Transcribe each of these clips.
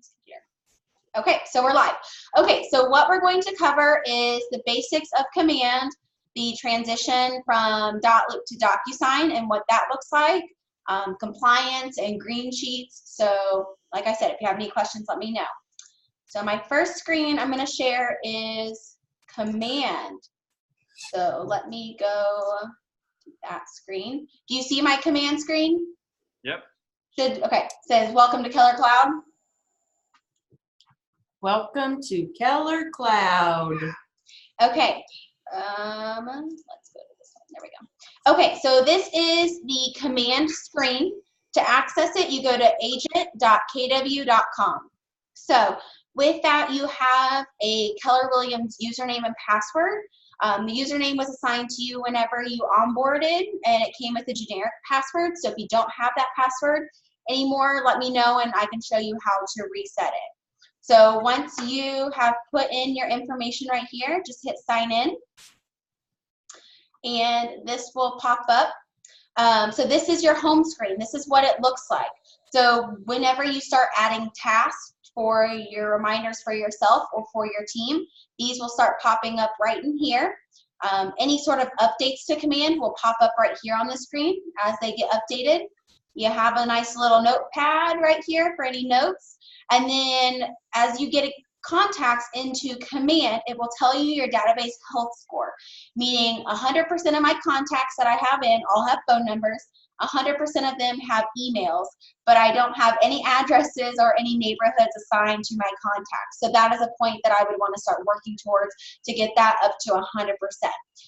this computer. Okay, so we're live. Okay, so what we're going to cover is the basics of Command, the transition from .loop to DocuSign and what that looks like, compliance and green sheets. So like I said, if you have any questions, let me know. So my first screen I'm going to share is Command. So let me go to that screen. Do you see my Command screen? Yep. Okay, it says welcome to Keller Cloud. Welcome to Keller Cloud. Okay, let's go to this one. There we go. Okay, so this is the Command screen. To access it, you go to agent.kw.com. So with that, you have a Keller Williams username and password. The username was assigned to you whenever you onboarded, and it came with a generic password. So if you don't have that password anymore, let me know and I can show you how to reset it. So once you have put in your information right here, just hit sign in, and this will pop up. So this is your home screen. This is what it looks like. So whenever you start adding tasks for your reminders for yourself or for your team, these will start popping up right in here. Any sort of updates to Command will pop up right here on the screen as they get updated. You have a nice little notepad right here for any notes. And then as you get contacts into Command, it will tell you your database health score, meaning 100% of my contacts that I have in all have phone numbers, 100% of them have emails, but I don't have any addresses or any neighborhoods assigned to my contacts. So that is a point that I would want to start working towards to get that up to 100%.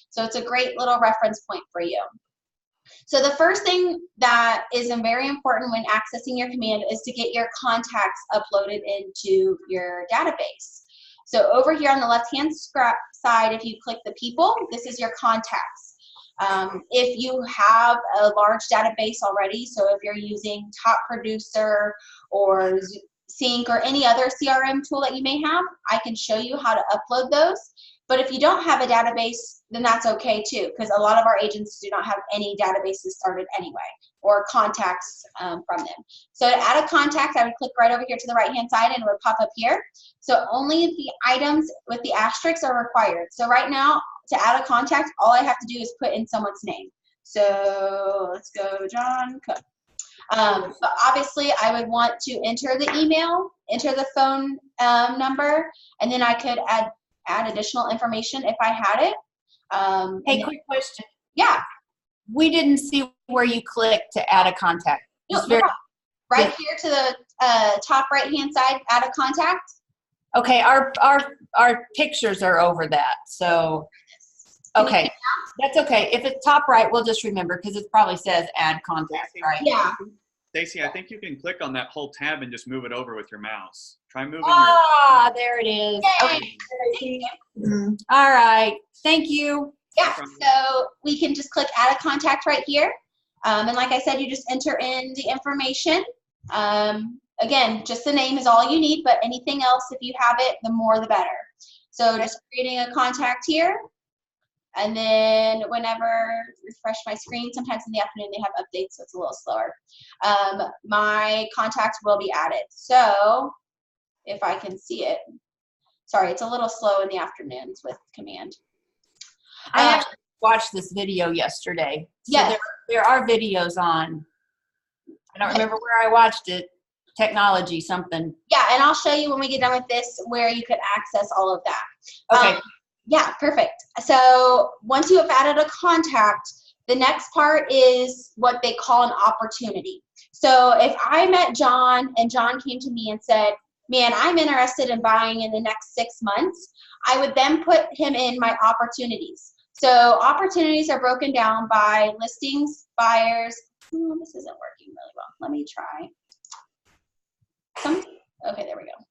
So it's a great little reference point for you. So the first thing that is very important when accessing your Command is to get your contacts uploaded into your database. So over here on the left-hand side, if you click the people, this is your contacts. If you have a large database already, so if you're using Top Producer or Sync or any other CRM tool that you may have, I can show you how to upload those. But if you don't have a database, then that's okay too, because a lot of our agents do not have any databases started anyway, or contacts from them. So to add a contact, I would click right over here to the right-hand side and it would pop up here. So only the items with the asterisks are required. So right now, to add a contact, all I have to do is put in someone's name. So let's go John Cook. But obviously, I would want to enter the email, enter the phone number, and then I could add additional information if I had it. Hey, quick question. Yeah. We didn't see where you clicked to add a contact. No, right here to the top right-hand side, add a contact. Okay, our pictures are over that, so okay, that's okay. If it's top right, we'll just remember because it probably says add contact, right? Yeah. Stacy, I think you can click on that whole tab and just move it over with your mouse. Try moving there it is. Yay. Okay. All right. Thank you. Yeah, so we can just click add a contact right here. And like I said, you just enter in the information. Again, just the name is all you need, but anything else, if you have it, the more the better. So just creating a contact here. And then whenever refresh my screen, sometimes in the afternoon they have updates, so it's a little slower. My contact will be added. So if I can see it, sorry, it's a little slow in the afternoons with Command. I actually watched this video yesterday. So yes. There are videos on, I don't remember where I watched it, technology something. Yeah, and I'll show you when we get done with this where you can access all of that. Okay. Yeah, perfect. So once you have added a contact, the next part is what they call an opportunity. So if I met John and John came to me and said, man, I'm interested in buying in the next 6 months, I would then put him in my opportunities. So opportunities are broken down by listings, buyers. Oh, this isn't working really well. Let me try. Okay, there we go.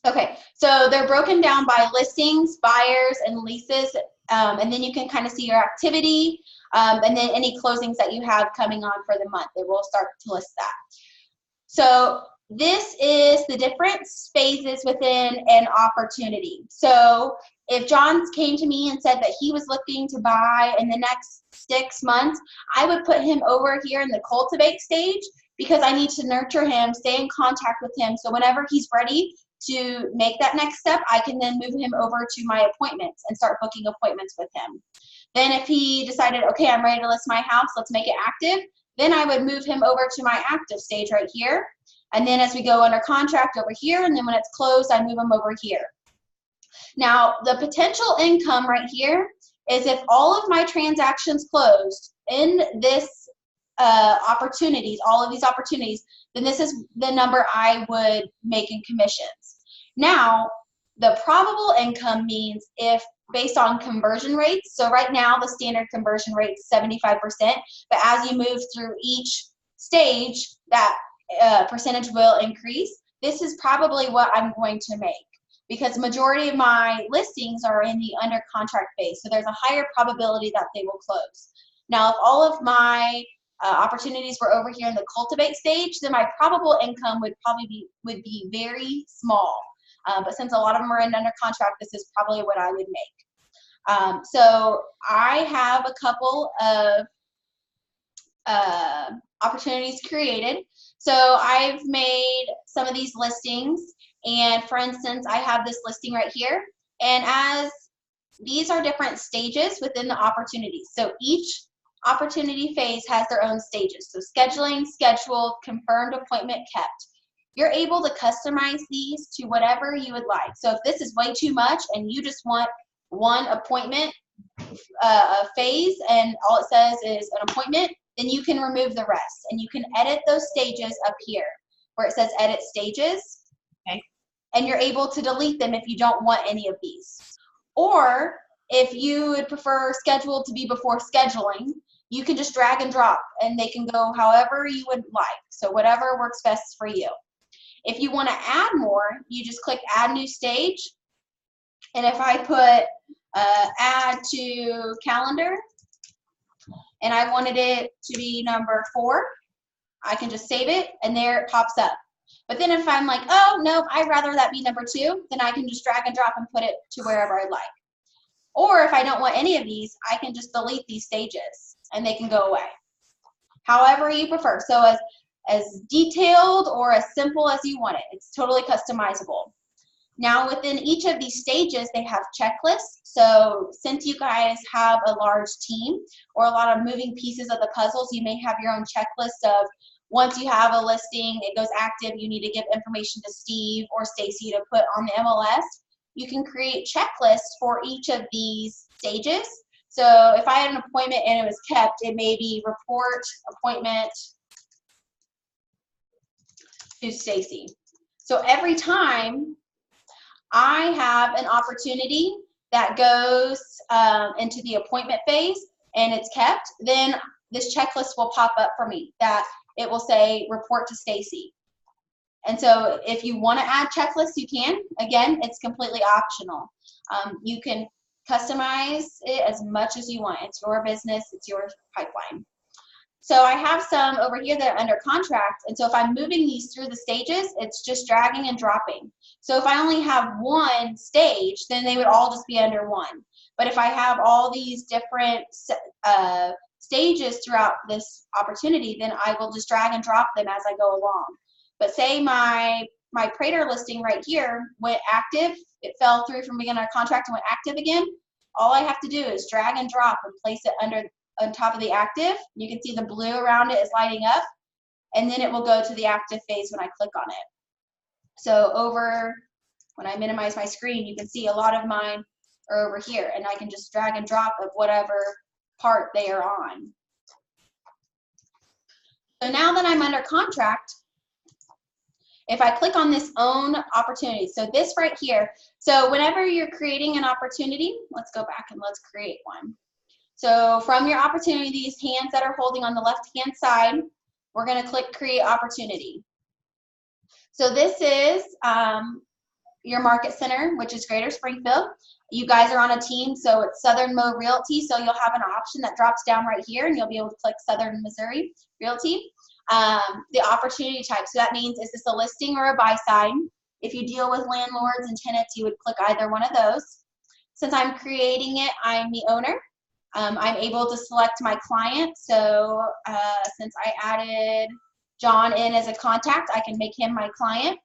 Okay, so they're broken down by listings, buyers, and leases, and then you can kind of see your activity, and then any closings that you have coming on for the month. They will start to list that. So this is the different phases within an opportunity. So if John came to me and said that he was looking to buy in the next 6 months, I would put him over here in the cultivate stage, because I need to nurture him, stay in contact with him. So whenever he's ready to make that next step, I can then move him over to my appointments and start booking appointments with him. Then if he decided, okay, I'm ready to list my house, let's make it active, then I would move him over to my active stage right here. And then as we go under contract over here, and then when it's closed, I move him over here. Now, the potential income right here is if all of my transactions closed in this opportunities, all of these opportunities, then this is the number I would make in commissions. Now, the probable income means if based on conversion rates. So right now, the standard conversion rate is 75%, but as you move through each stage, that percentage will increase. This is probably what I'm going to make, because the majority of my listings are in the under contract phase, so there's a higher probability that they will close. Now, if all of my opportunities were over here in the cultivate stage, then my probable income would probably be very small. But since a lot of them are in under contract, this is probably what I would make. So I have a couple of opportunities created. So I've made some of these listings, and for instance, I have this listing right here, and as these are different stages within the opportunities. So each opportunity phase has their own stages. So scheduling, scheduled, confirmed, appointment, kept. You're able to customize these to whatever you would like. So if this is way too much and you just want one appointment phase and all it says is an appointment, then you can remove the rest and you can edit those stages up here where it says edit stages. Okay. And you're able to delete them if you don't want any of these. Or if you would prefer scheduled to be before scheduling, you can just drag and drop and they can go however you would like. So whatever works best for you. If you want to add more, you just click add new stage. And if I put add to calendar and I wanted it to be number 4, I can just save it and there it pops up. But then if I'm like, oh, no, I'd rather that be number 2, then I can just drag and drop and put it to wherever I'd like. Or if I don't want any of these, I can just delete these stages and they can go away. However you prefer. So as detailed or as simple as you want it. It's totally customizable. Now within each of these stages, they have checklists. So since you guys have a large team or a lot of moving pieces of the puzzles, you may have your own checklist of once you have a listing, it goes active, you need to give information to Steve or Stacy to put on the MLS. You can create checklists for each of these stages. So if I had an appointment and it was kept, it may be report appointment to Stacy. So every time I have an opportunity that goes into the appointment phase and it's kept, then this checklist will pop up for me that it will say report to Stacy. And so if you want to add checklists, you can. Again, it's completely optional. You can customize it as much as you want. It's your business, it's your pipeline. So I have some over here that are under contract, and so if I'm moving these through the stages, it's just dragging and dropping. So if I only have one stage, then they would all just be under one. But if I have all these different stages throughout this opportunity, then I will just drag and drop them as I go along. But say my Prater listing right here went active, it fell through from being under contract and went active again, all I have to do is drag and drop and place it on top of the active. You can see the blue around it is lighting up, and then it will go to the active phase when I click on it. So when I minimize my screen, you can see a lot of mine are over here, and I can just drag and drop of whatever part they are on. So now that I'm under contract, if I click on this own opportunity, so this right here, so whenever you're creating an opportunity, let's go back and let's create one. So from your opportunity, these hands that are holding on the left-hand side, we're going to click Create Opportunity. So this is your market center, which is Greater Springfield. You guys are on a team, so it's Southern Mo Realty, so you'll have an option that drops down right here, and you'll be able to click Southern Missouri Realty. The opportunity type, so that means is this a listing or a buy side? If you deal with landlords and tenants, you would click either one of those. Since I'm creating it, I'm the owner. I'm able to select my client. So since I added John in as a contact. I can make him my client.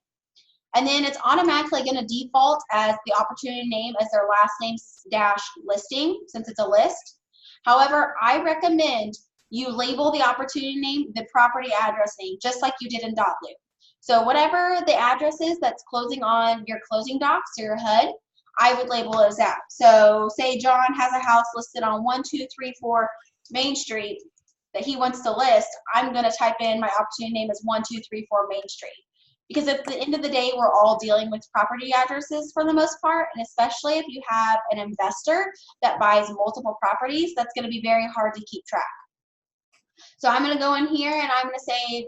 And then it's automatically going to default as the opportunity name as their last name dash listing, since it's a list. However, I recommend you label the opportunity name the property address name, just like you did in .loop. So whatever the address is that's closing on your closing docs or your HUD, I would label it as that. So say John has a house listed on 1234 Main Street that he wants to list. I'm going to type in my opportunity name as 1234 Main Street. Because at the end of the day, we're all dealing with property addresses for the most part, and especially if you have an investor that buys multiple properties, that's going to be very hard to keep track. So I'm going to go in here and I'm going to say,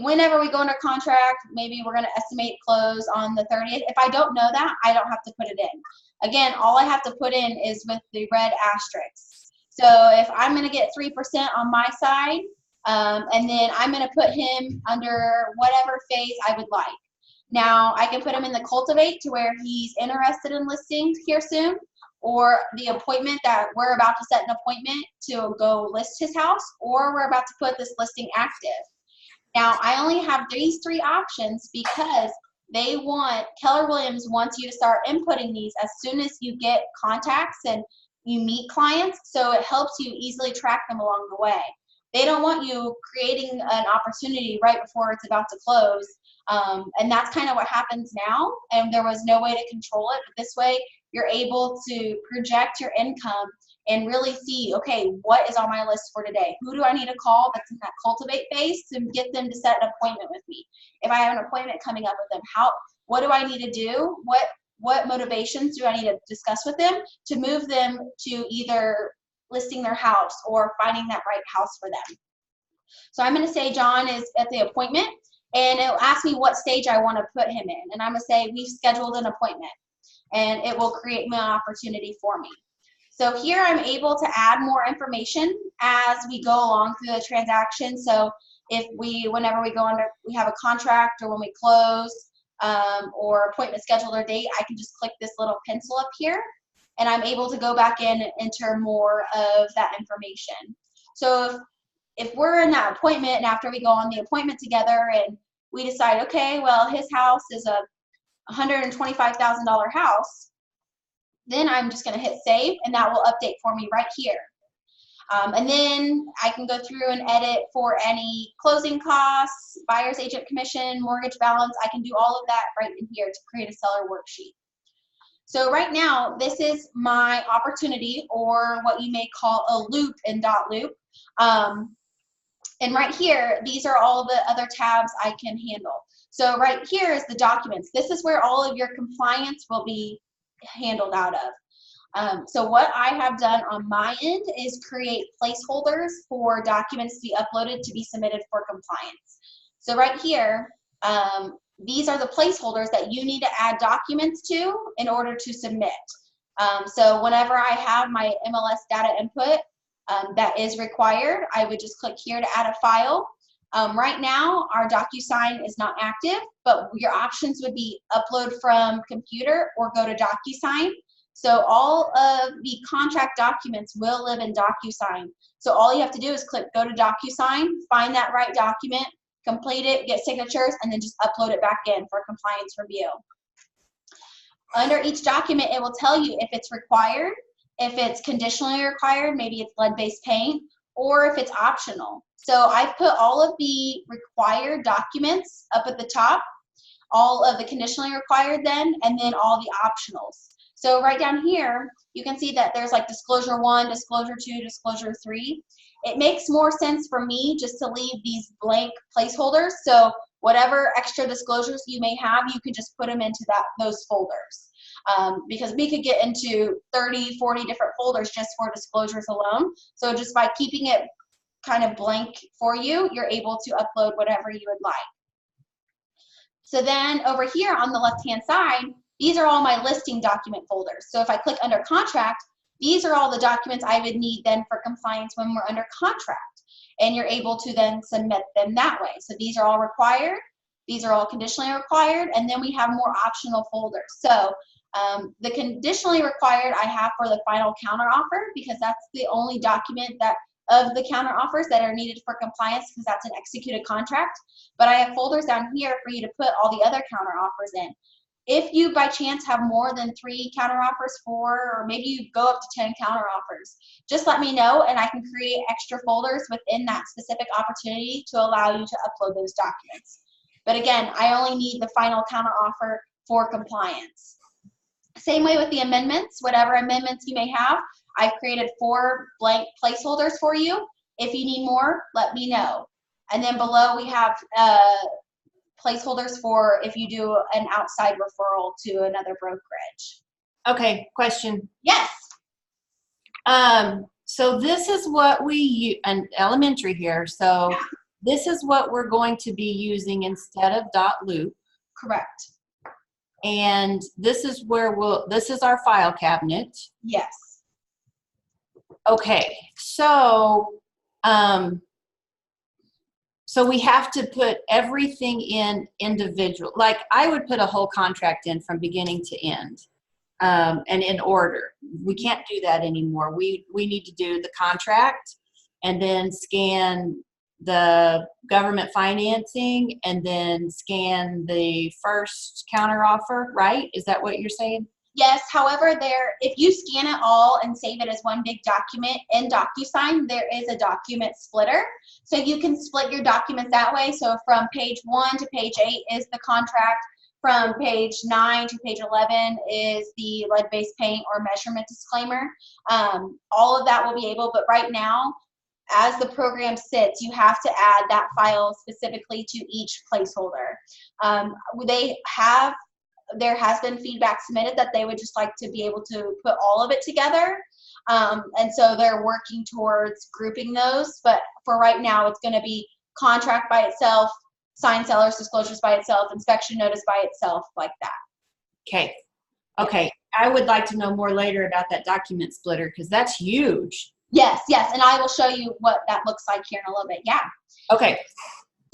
whenever we go under contract, maybe we're going to estimate close on the 30th. If I don't know that, I don't have to put it in. Again, all I have to put in is with the red asterisks. So if I'm going to get 3% on my side, and then I'm going to put him under whatever phase I would like. Now, I can put him in the cultivate to where he's interested in listing here soon, or the appointment that we're about to set an appointment to go list his house, or we're about to put this listing active. Now, I only have these 3 options because Keller Williams wants you to start inputting these as soon as you get contacts and you meet clients, so it helps you easily track them along the way. They don't want you creating an opportunity right before it's about to close. And that's kind of what happens now. And there was no way to control it. But this way, you're able to project your income and really see, okay, what is on my list for today? Who do I need to call that's in that cultivate phase to get them to set an appointment with me? If I have an appointment coming up with them, what do I need to do? What motivations do I need to discuss with them to move them to either listing their house or finding that right house for them? So I'm going to say John is at the appointment, and it'll ask me what stage I want to put him in. And I'm going to say we've scheduled an appointment, and it will create me an opportunity for me. So here I'm able to add more information as we go along through the transaction. So whenever we go under, we have a contract, or when we close, or appointment scheduled or date, I can just click this little pencil up here, and I'm able to go back in and enter more of that information. So if we're in that appointment, and after we go on the appointment together and we decide, okay, well, his house is a $125,000 house, then I'm just going to hit save, and that will update for me right here. And then I can go through and edit for any closing costs, buyer's agent commission, mortgage balance. I can do all of that right in here to create a seller worksheet. So right now, this is my opportunity, or what you may call a loop in .loop. And right here, these are all the other tabs I can handle. So right here is the documents. This is where all of your compliance will be handled out of. So what I have done on my end is create placeholders for documents to be uploaded to be submitted for compliance. So right here, these are the placeholders that you need to add documents to in order to submit. So whenever I have my MLS data input that is required, I would just click here to add a file. Right now, our DocuSign is not active, but your options would be upload from computer or go to DocuSign. So all of the contract documents will live in DocuSign. So all you have to do is click go to DocuSign, find that right document, complete it, get signatures, and then just upload it back in for compliance review. Under each document, it will tell you if it's required, if it's conditionally required, maybe it's lead-based paint, or if it's optional. So I've put all of the required documents up at the top, all of the conditionally required then, and then all the optionals. So right down here, you can see that there's like disclosure 1, disclosure 2, disclosure 3. It makes more sense for me just to leave these blank placeholders. So whatever extra disclosures you may have, you can just put them into those folders. Because we could get into 30, 40 different folders just for disclosures alone. So just by keeping it kind of blank for you, you're able to upload whatever you would like. So then over here on the left-hand side, these are all my listing document folders. So if I click under contract, these are all the documents I would need then for compliance when we're under contract. And you're able to then submit them that way. So these are all required. These are all conditionally required. And then we have more optional folders. So the conditionally required I have for the final counteroffer, because that's the only document that of the counteroffers that are needed for compliance because that's an executed contract. But I have folders down here for you to put all the other counteroffers in. If you by chance have more than 3 counteroffers, 4, or maybe you go up to 10 counteroffers, just let me know and I can create extra folders within that specific opportunity to allow you to upload those documents. But again, I only need the final counteroffer for compliance. Same way with the amendments, whatever amendments you may have, I've created 4 blank placeholders for you. If you need more, let me know. And then below we have placeholders for if you do an outside referral to another brokerage. Okay, question. Yes. So this is what we use, and elementary here. So this is what we're going to be using instead of .loop. Correct. And this is where this is our file cabinet. Yes. Okay, so so we have to put everything in individual. Like I would put a whole contract in from beginning to end, and in order. We can't do that anymore. We need to do the contract and then scan the government financing and then scan the first counteroffer, right? Is that what you're saying? Yes, however, if you scan it all and save it as one big document in DocuSign, there is a document splitter. So you can split your documents that way. So from page 1 to page 8 is the contract. From page 9 to page 11 is the lead-based paint or measurement disclaimer. All of that will be able, but right now, as the program sits, you have to add that file specifically to each placeholder. There has been feedback submitted that they would just like to be able to put all of it together. And so they're working towards grouping those. But for right now, it's going to be contract by itself, signed seller's disclosures by itself, inspection notice by itself, like that. Okay. Okay. I would like to know more later about that document splitter because that's huge. Yes, yes. And I will show you what that looks like here in a little bit. Yeah. Okay.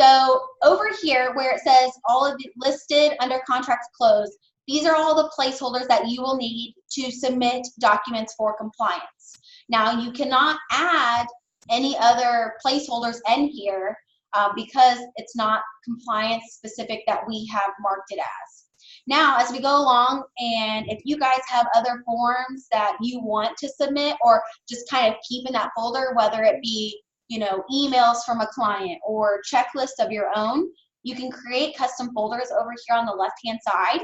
So over here where it says all of the listed under contracts closed, these are all the placeholders that you will need to submit documents for compliance. Now you cannot add any other placeholders in here because it's not compliance specific that we have marked it as. Now, as we go along, and if you guys have other forms that you want to submit or just kind of keep in that folder, whether it be emails from a client or checklist of your own, you can create custom folders over here on the left-hand side,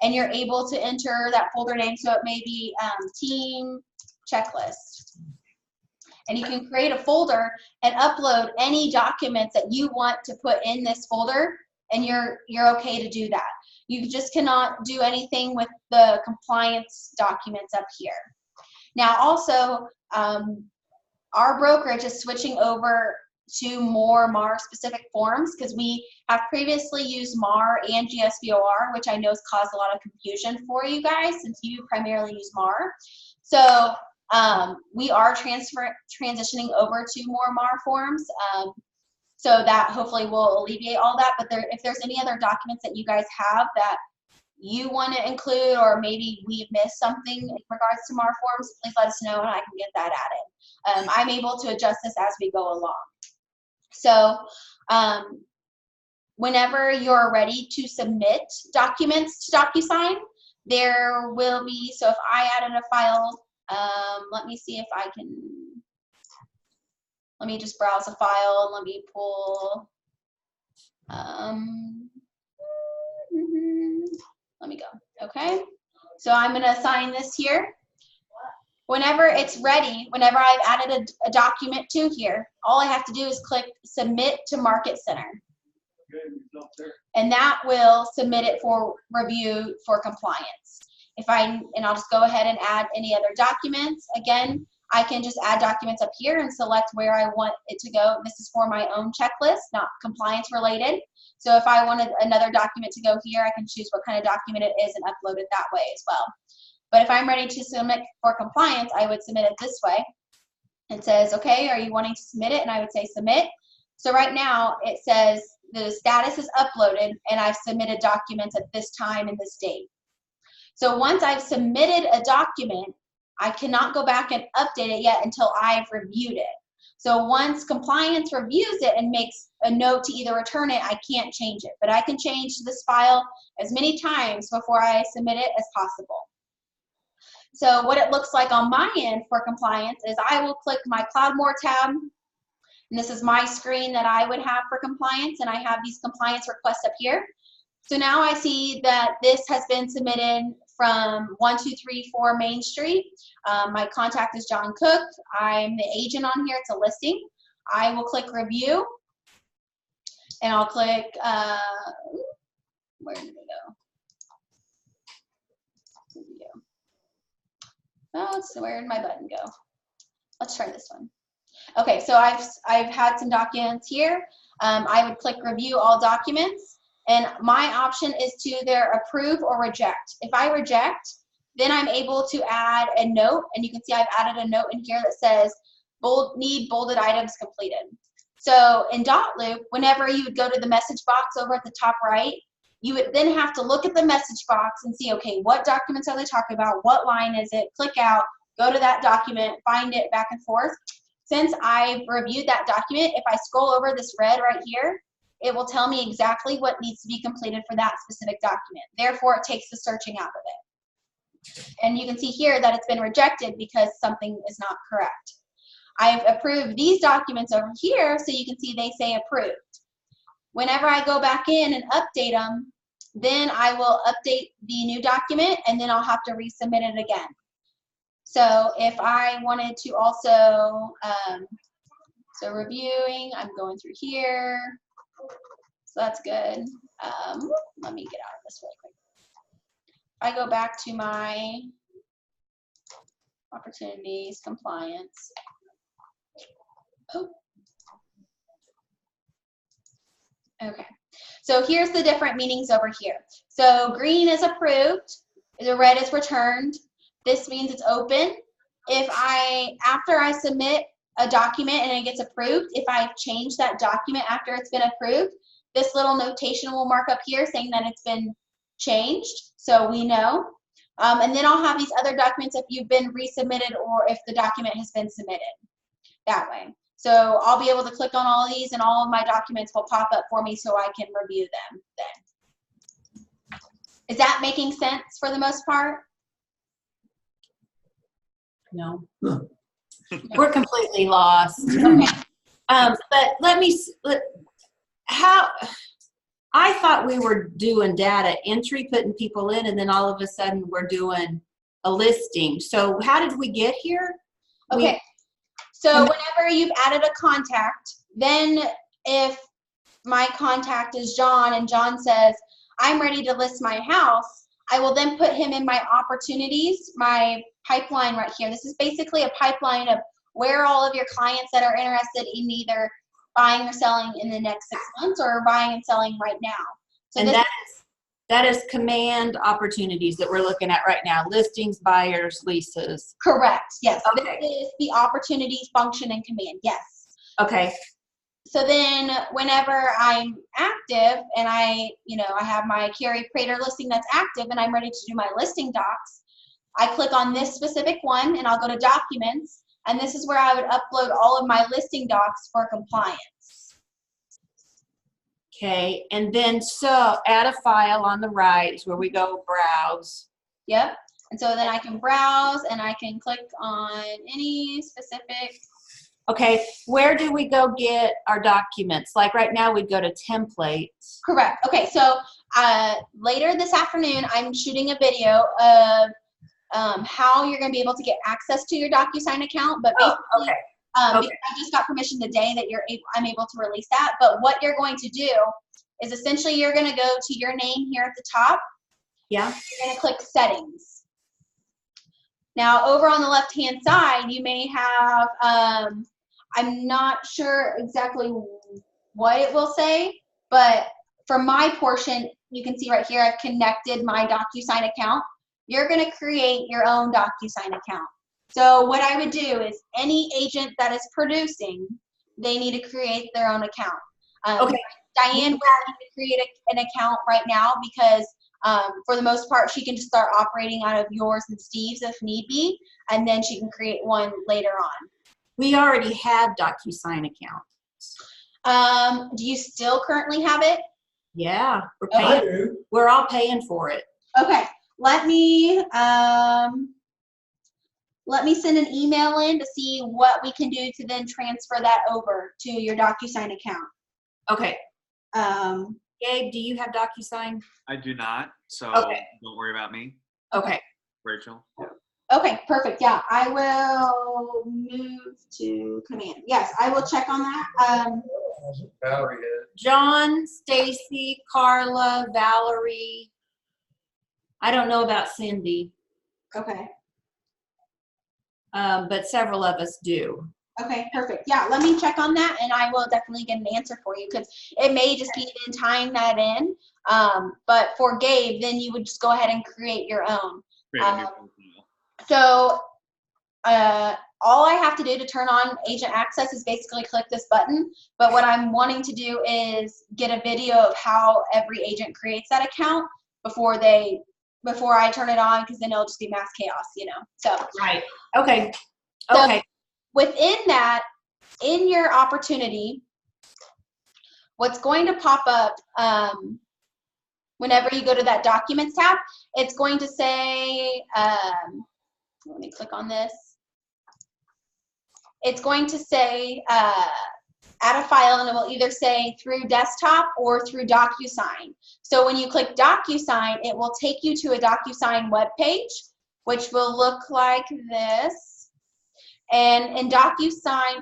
and you're able to enter that folder name. So it may be team checklist. And you can create a folder and upload any documents that you want to put in this folder, and you're okay to do that. You just cannot do anything with the compliance documents up here. Now also, our brokerage is switching over to more MAR specific forms because we have previously used MAR and GSVOR, which I know has caused a lot of confusion for you guys since you primarily use MAR. So we are transitioning over to more MAR forms. So that hopefully will alleviate all that. But if there's any other documents that you guys have that you want to include, or maybe we've missed something in regards to MAR forms, please let us know and I can get that added. I'm able to adjust this as we go along. So whenever you're ready to submit documents to DocuSign, there will be, so if I added a file, let me see if I can, let me just browse a file and let me pull, let me go, okay? So I'm gonna assign this here. Whenever it's ready, whenever I've added a document to here, all I have to do is click Submit to Market Center. And that will submit it for review for compliance. And I'll just go ahead and add any other documents. Again, I can just add documents up here and select where I want it to go. This is for my own checklist, not compliance related. So if I wanted another document to go here, I can choose what kind of document it is and upload it that way as well. But if I'm ready to submit for compliance, I would submit it this way. It says, okay, are you wanting to submit it? And I would say submit. So right now it says the status is uploaded and I've submitted documents at this time and this date. So once I've submitted a document, I cannot go back and update it yet until I've reviewed it. So once compliance reviews it and makes a note to either return it, I can't change it. But I can change this file as many times before I submit it as possible. So what it looks like on my end for compliance is I will click my CloudMore tab, and this is my screen that I would have for compliance, and I have these compliance requests up here. So now I see that this has been submitted from 1234 Main Street. My contact is John Cook. I'm the agent on here. It's a listing. I will click review, and I'll click, where did it go? Review. Oh, where did my button go? Let's try this one. Okay, so I've had some documents here. I would click review all documents, and my option is to either approve or reject. If I reject, then I'm able to add a note, and you can see I've added a note in here that says need bolded items completed. So in Dotloop, whenever you would go to the message box over at the top right, you would then have to look at the message box and see, okay, what documents are they talking about? What line is it? Click out, go to that document, find it back and forth. Since I've reviewed that document, if I scroll over this red right here, it will tell me exactly what needs to be completed for that specific document. Therefore, it takes the searching out of it. And you can see here that it's been rejected because something is not correct. I've approved these documents over here, so you can see they say approved. Whenever I go back in and update them, then I will update the new document, and then I'll have to resubmit it again. So if I wanted to also, so reviewing, I'm going through here. So that's good. Let me get out of this really quick. I go back to my opportunities, compliance. Oh. Okay, so here's the different meanings over here. So green is approved, the red is returned. This means it's open. If after I submit a document and it gets approved, if I change that document after it's been approved, this little notation will mark up here saying that it's been changed, so we know. And then I'll have these other documents if you've been resubmitted or if the document has been submitted that way. So I'll be able to click on all of these and all of my documents will pop up for me so I can review them then. Is that making sense for the most part? No. We're completely lost. Okay. But how, I thought we were doing data entry, putting people in, and then all of a sudden we're doing a listing. So how did we get here? Okay. So whenever you've added a contact, then if my contact is John and John says, I'm ready to list my house, I will then put him in my opportunities, my pipeline right here. This is basically a pipeline of where all of your clients that are interested in either buying or selling in the next 6 months or buying and selling right now. So and that is command opportunities that we're looking at right now. Listings, buyers, leases. Correct, yes. Okay. This is the opportunities function in command, yes. Okay. So then whenever I'm active and I have my Carrie Prater listing that's active and I'm ready to do my listing docs, I click on this specific one and I'll go to documents, and this is where I would upload all of my listing docs for compliance. Okay, and then so add a file on the right is where we go browse. Yep, and so then I can browse and I can click on any specific. Okay, where do we go get our documents? Like right now we'd go to templates. Correct. Okay, so later this afternoon I'm shooting a video of how you're going to be able to get access to your DocuSign account, but basically, because I just got permission today that I'm able to release that. But what you're going to do is essentially you're going to go to your name here at the top. Yeah. You're going to click settings. Now over on the left hand side you may have I'm not sure exactly what it will say, but for my portion you can see right here I've connected my DocuSign account. You're going to create your own DocuSign account. So what I would do is any agent that is producing, they need to create their own account. Okay. Diane will need to create an account right now because for the most part, she can just start operating out of yours and Steve's if need be, and then she can create one later on. We already had DocuSign accounts. Do you still currently have it? Yeah, we're Okay. I paying. do. We're all paying for it. Okay, let me send an email in to see what we can do to then transfer that over to your DocuSign account. Okay. Um, Gabe, do you have DocuSign? I do not, so Okay. don't worry about me, Okay. Rachel. okay, perfect. Yeah, I will move to command. Yes, I will check on that. Valerie did. John, Stacy, Carla, Valerie. I don't know about Cindy, Okay. but several of us do. Okay, perfect. Yeah, let me check on that, and I will definitely get an answer for you, because it may just be in tying that in. But for Gabe, then you would just go ahead and create your own. Create a new profile. So all I have to do to turn on agent access is basically click this button. But what I'm wanting to do is get a video of how every agent creates that account before I turn it on, because then it'll just be mass chaos, you know. So Right. Okay. So- Okay. within that, in your opportunity, what's going to pop up whenever you go to that Documents tab, it's going to say, let me click on this. It's going to say, add a file, and it will either say through desktop or through DocuSign. So when you click DocuSign, it will take you to a DocuSign web page, which will look like this. And in DocuSign,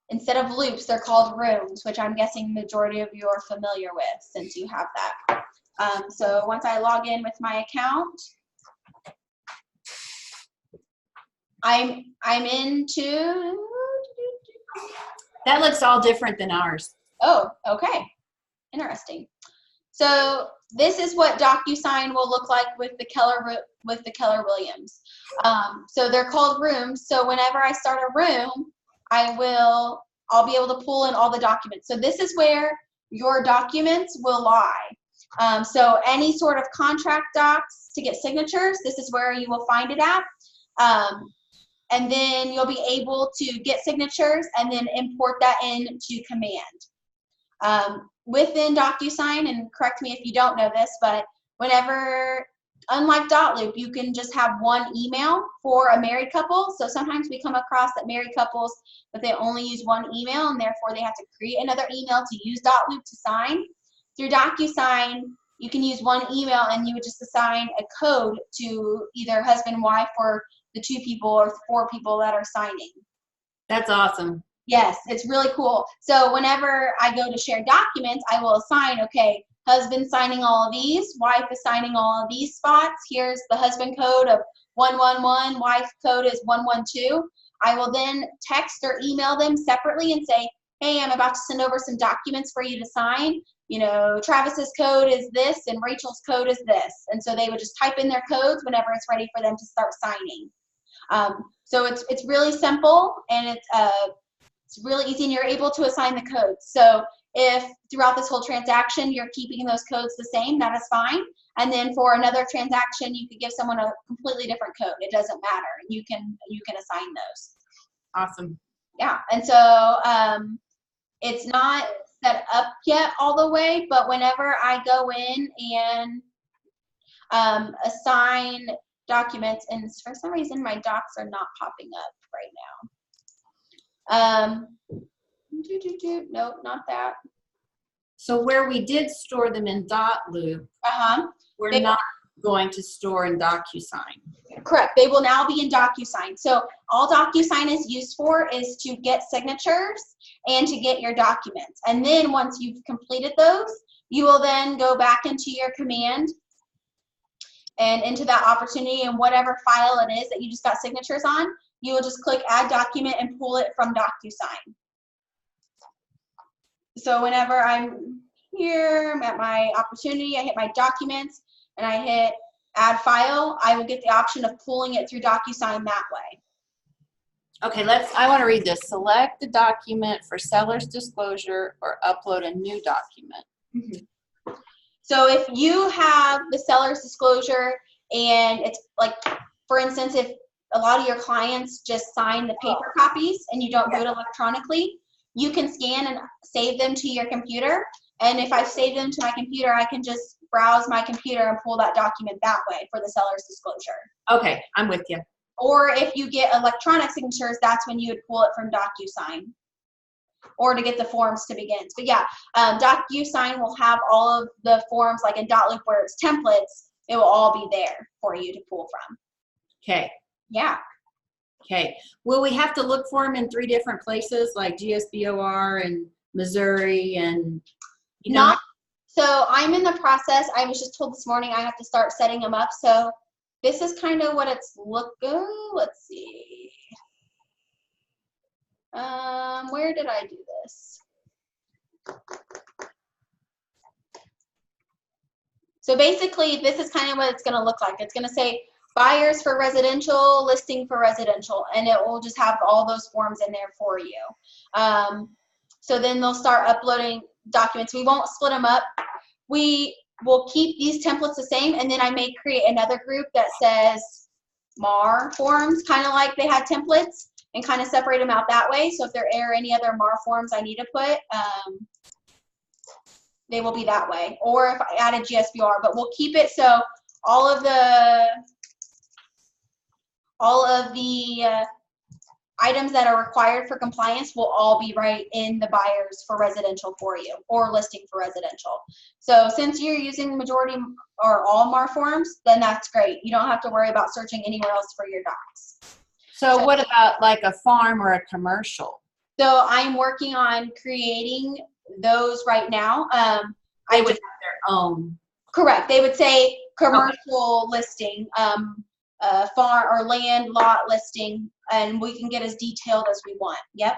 instead of loops, they're called rooms, which I'm guessing majority of you are familiar with since you have that. So once I log in with my account, I'm into. That looks all different than ours. Oh, okay, interesting. So this is what DocuSign will look like with the Keller Williams. So they're called rooms. So whenever I start a room, I'll be able to pull in all the documents. So this is where your documents will lie. So any sort of contract docs to get signatures, this is where you will find it at. And then you'll be able to get signatures and then import that into Command. Within DocuSign, and correct me if you don't know this, but unlike Dotloop, you can just have one email for a married couple. So sometimes we come across that married couples, but they only use one email, and therefore they have to create another email to use Dotloop to sign. Through DocuSign, you can use one email, and you would just assign a code to either husband, wife, or the 2 people or 4 people that are signing. That's awesome. Yes, it's really cool. So whenever I go to share documents, I will assign, okay, husband signing all of these, wife is signing all of these spots. Here's the husband code of 111, wife code is 112. I will then text or email them separately and say, hey, I'm about to send over some documents for you to sign. You know, Travis's code is this and Rachel's code is this. And so they would just type in their codes whenever it's ready for them to start signing. So it's really simple, and it's really easy, and you're able to assign the codes. So if throughout this whole transaction you're keeping those codes the same, that is fine. And then for another transaction, you could give someone a completely different code. It doesn't matter. You can assign those. Awesome. Yeah, and so it's not set up yet all the way, but whenever I go in and assign documents, and for some reason my docs are not popping up right now. Nope, not that. So where we did store them in Dotloop, we're They- not going to store in DocuSign. Correct. They will now be in DocuSign. So all DocuSign is used for is to get signatures and to get your documents. And then once you've completed those, you will then go back into your Command and into that opportunity, and whatever file it is that you just got signatures on, you will just click Add Document and pull it from DocuSign. So whenever I'm here, I'm at my opportunity, I hit my documents, and I hit Add File, I will get the option of pulling it through DocuSign that way. Okay, I want to read this. Select the document for seller's disclosure or upload a new document. So if you have the seller's disclosure And it's like, for instance, if a lot of your clients just sign the paper copies and you don't do it electronically, you can scan and save them to your computer. And if I save them to my computer, I can just browse my computer and pull that document that way for the seller's disclosure. Okay, I'm with you. Or if you get electronic signatures, that's when you would pull it from DocuSign, or to get the forms to begin. But yeah, DocuSign will have all of the forms, like in .loop where it's templates, it will all be there for you to pull from. Okay. Yeah. Okay. Will we have to look for them in 3 different places, like GSBOR and Missouri and, you know? Not, so I'm in the process. I was just told this morning I have to start setting them up. So this is kind of what it's let's see. Where did I do this? So basically, this is kind of what it's going to look like. It's going to say buyers for residential, listing for residential, and it will just have all those forms in there for you. So then they'll start uploading documents. We won't split them up. We will keep these templates the same, and then I may create another group that says MAR forms, kind of like they had templates, and kind of separate them out that way. So if there are any other MAR forms I need to put, they will be that way. Or if I added GSBR, but we'll keep it so all of the items that are required for compliance will all be right in the buyers for residential for you, or listing for residential. So since you're using the majority or all MAR forms, then that's great. You don't have to worry about searching anywhere else for your docs. So what about like a farm or a commercial? So I'm working on creating those right now. They would have their own. Correct. They would say commercial listing, farm or land lot listing, and we can get as detailed as we want. Yep.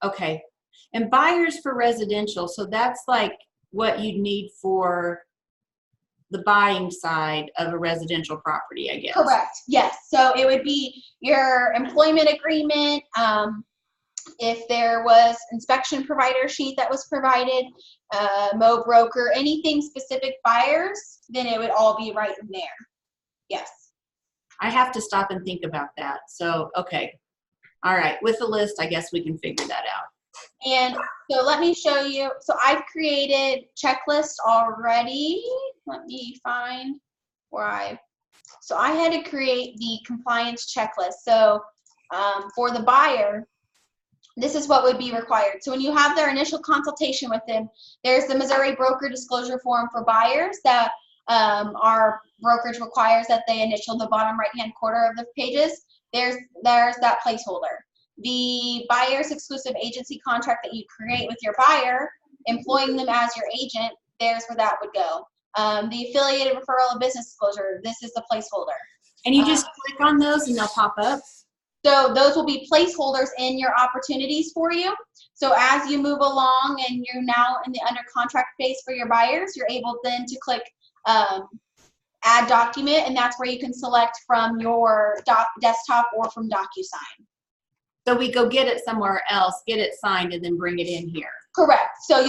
Okay. And buyers for residential, so that's like what you need for the buying side of a residential property, I guess. Correct. Yes. So it would be your employment agreement. If there was inspection provider sheet that was provided, Mo broker, anything specific buyers, then it would all be right in there. Yes. I have to stop and think about that. So, okay. All right. With the list, I guess we can figure that out. And so let me show you. So I've created checklists already. Let me find where so I had to create the compliance checklist. So for the buyer, this is what would be required. So when you have their initial consultation with them, there's the Missouri broker disclosure form for buyers that our brokerage requires that they initial the bottom right-hand corner of the pages. There's that placeholder. The buyer's exclusive agency contract that you create with your buyer, employing them as your agent, there's where that would go. The affiliated referral of business disclosure, this is the placeholder. And you just click on those and they'll pop up? So those will be placeholders in your opportunities for you. So as you move along and you're now in the under contract phase for your buyers, you're able then to click add document, and that's where you can select from your desktop or from DocuSign. So we go get it somewhere else, get it signed, and then bring it in here. Correct. So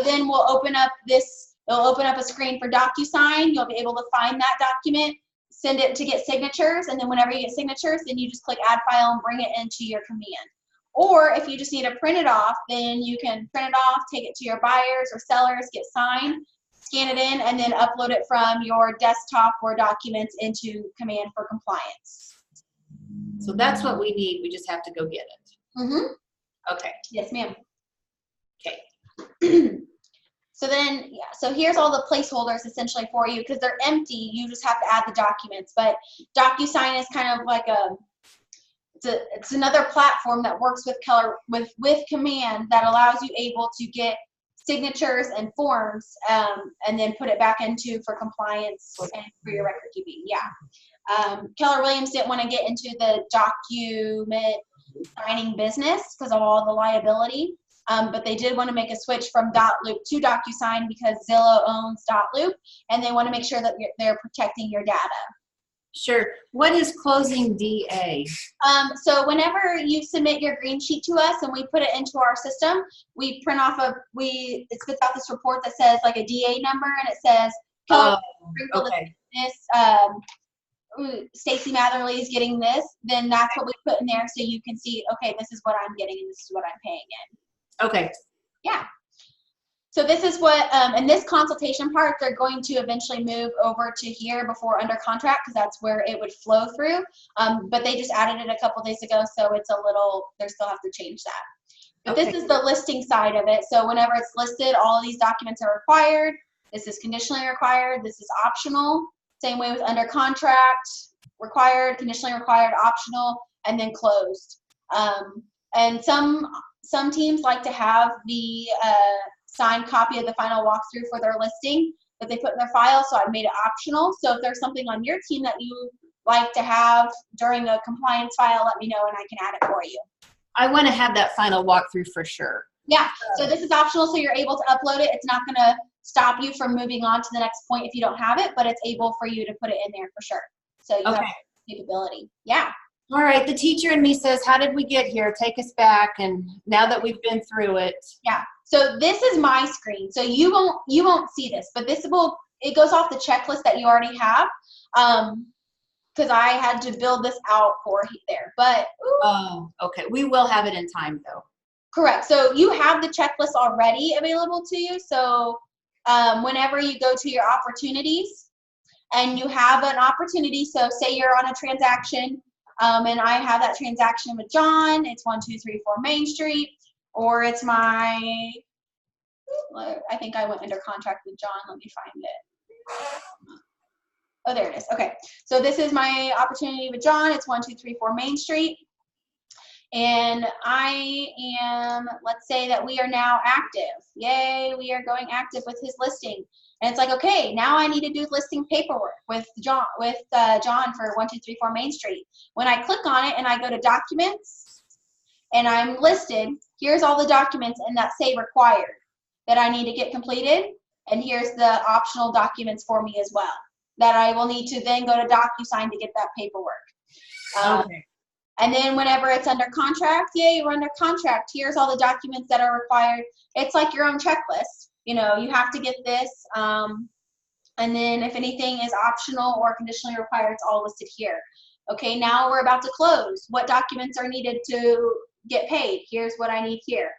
then we'll open up this. It'll open up a screen for DocuSign. You'll be able to find that document, send it to get signatures, and then whenever you get signatures, then you just click add file and bring it into your command. Or if you just need to print it off, then you can print it off, take it to your buyers or sellers, get signed, scan it in, and then upload it from your desktop or documents into command for compliance. So that's what we need. We just have to go get it. Mm-hmm. Okay. Yes, ma'am. Okay. So then, yeah, so here's all the placeholders essentially for you because they're empty. You just have to add the documents. But DocuSign is kind of like it's another platform that works with with command that allows you able to get signatures and forms and then put it back into for compliance and for your record keeping. Yeah. Keller Williams didn't want to get into the document signing business because of all the liability. But they did want to make a switch from .loop to DocuSign because Zillow owns .loop, and they want to make sure that they're protecting your data. Sure. What is closing DA? So whenever you submit your green sheet to us and we put it into our system, we print off it spits out this report that says like a DA number, and it says Kelly Oh, Springfield is okay. getting this, Stacy Matherly is getting this, then that's what we put in there so you can see, okay, this is what I'm getting and this is what I'm paying in. Okay. Yeah. So this is what, in this consultation part, they're going to eventually move over to here before under contract because that's where it would flow through. But they just added it a couple days ago, so it's a little, they still have to change that. But Okay. this is the listing side of it. So whenever it's listed, all of these documents are required. This is conditionally required. This is optional. Same way with under contract, required, conditionally required, optional, and then closed. And some teams like to have the signed copy of the final walkthrough for their listing that they put in their file, so I made it optional. So if there's something on your team that you like to have during a compliance file, let me know and I can add it for you. I want to have that final walkthrough for sure. Yeah, so this is optional, so you're able to upload it. It's not going to stop you from moving on to the next point if you don't have it, but it's able for you to put it in there for sure. So you have capability. Yeah. All right. The teacher in me says, how did we get here? Take us back. And now that we've been through it. Yeah. So this is my screen. So you won't see this, but it goes off the checklist that you already have. Because I had to build this out for there. But Oh, okay. We will have it in time though. correct. So you have the checklist already available to you. So whenever you go to your opportunities and you have an opportunity, so say you're on a transaction and I have that transaction with John, it's 1234 Main Street, or it's I think I went under contract with John. Let me find it. Oh, there it is. Okay. So this is my opportunity with John. It's 1234 Main Street. And let's say that we are now active. Yay, we are going active with his listing. And it's like, okay, now I need to do listing paperwork with John for 1234 Main Street. When I click on it and I go to documents and I'm listed, here's all the documents and that say required that I need to get completed. And here's the optional documents for me as well that I will need to then go to DocuSign to get that paperwork. Okay. And then whenever it's under contract, yay, we're under contract. Here's all the documents that are required. It's like your own checklist. You know, you have to get this. And then if anything is optional or conditionally required, it's all listed here. Okay, now we're about to close. What documents are needed to get paid? Here's what I need here.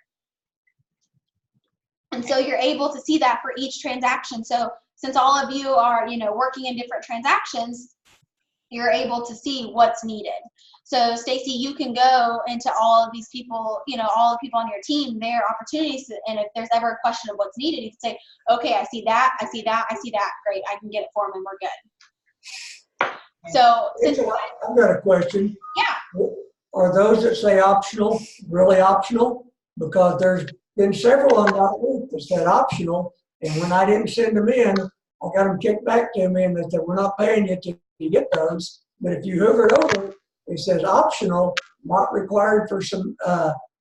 And so you're able to see that for each transaction. So since all of you are, working in different transactions, you're able to see what's needed. So Stacy, you can go into all of these people, all the people on your team, their opportunities, and if there's ever a question of what's needed, you can say, okay, I see that, I see that, I see that, great, I can get it for them and we're good. So since I've got a question. Yeah. Are those that say optional really optional? Because there's been several of them that said optional, and when I didn't send them in, I got them kicked back to me and they said, we're not paying you to get those. But if you hover it over, it says optional, not required for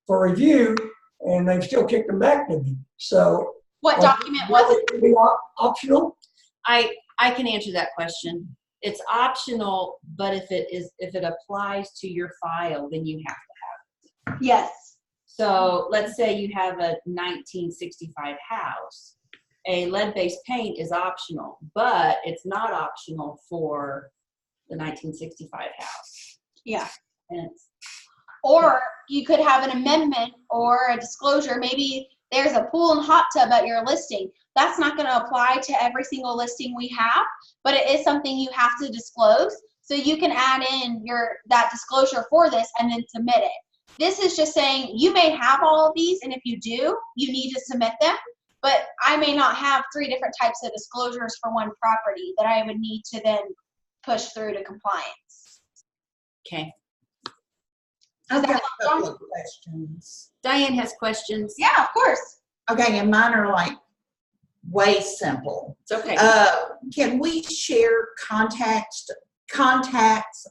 review, and they've still kicked them back to me. So what document was it? Would it be optional? I can answer that question. It's optional, but if it applies to your file, then you have to have it. Yes. So let's say you have a 1965 house. A lead-based paint is optional, but it's not optional for the 1965 house. Yeah. And or you could have an amendment or a disclosure. Maybe there's a pool and hot tub at your listing. That's not going to apply to every single listing we have, but it is something you have to disclose. So you can add in that disclosure for this and then submit it. This is just saying you may have all of these, and if you do, you need to submit them. But I may not have 3 different types of disclosures for one property that I would need to then push through to compliance. okay. I've got a couple of questions. Diane has questions. Yeah, of course. Okay, and mine are like way simple. It's okay. Can we share contacts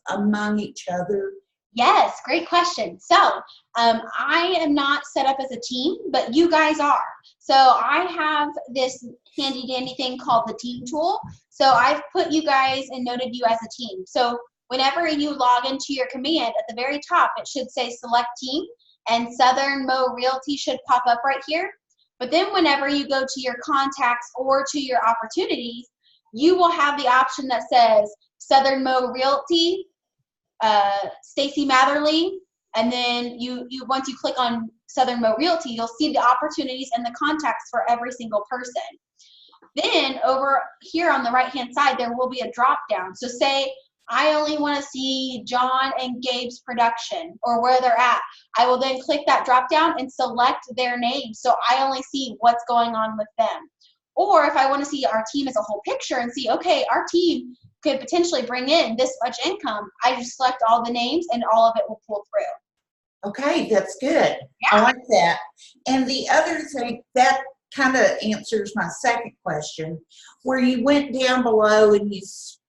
among each other? Yes, great question. So I am not set up as a team, but you guys are. So I have this handy dandy thing called the team tool. So I've put you guys and noted you as a team. So whenever you log into your command, at the very top, it should say select team, and Southern Mo Realty should pop up right here. But then whenever you go to your contacts or to your opportunities, you will have the option that says Southern Mo Realty, Stacy Matherly, and then you once you click on Southern Mo Realty, you'll see the opportunities and the contacts for every single person. Then over here on the right-hand side, there will be a drop-down. So say I only want to see John and Gabe's production or where they're at. I will then click that drop-down and select their name, so I only see what's going on with them. Or if I want to see our team as a whole picture and see, okay, our team could potentially bring in this much income, I just select all the names and all of it will pull through. Okay, that's good. Yeah. I like that. And the other thing, that kind of answers my second question, where you went down below and you,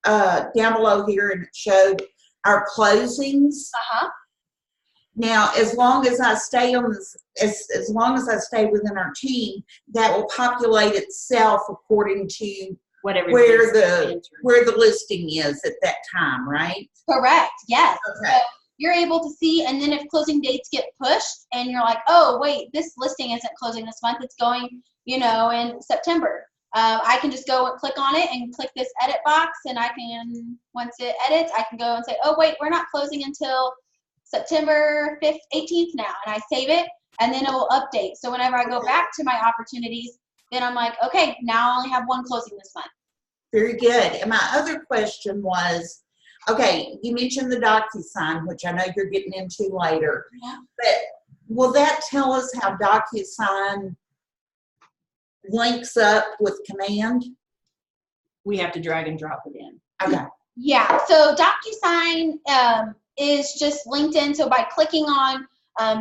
down below here, and it showed our closings. Now, as long as I stay on this, as long as I stay within our team, that will populate itself according to Whatever. where the listing is at that time, right? Correct, yes. Okay. So you're able to see, and then if closing dates get pushed and you're like, oh, wait, this listing isn't closing this month, it's going, you know, in September. I can just go and click on it and click this edit box, and I can, once it edits, I can go and say, oh, wait, we're not closing until September 5th, 18th now, and I save it, and then it will update. So whenever I go back to my opportunities, then I'm like, okay, now I only have one closing this month. Very good. And my other question was, okay, you mentioned the DocuSign, which I know you're getting into later, but will that tell us how DocuSign links up with Command? We have to drag and drop it in. Okay. Yeah, so DocuSign is just linked in. So by clicking on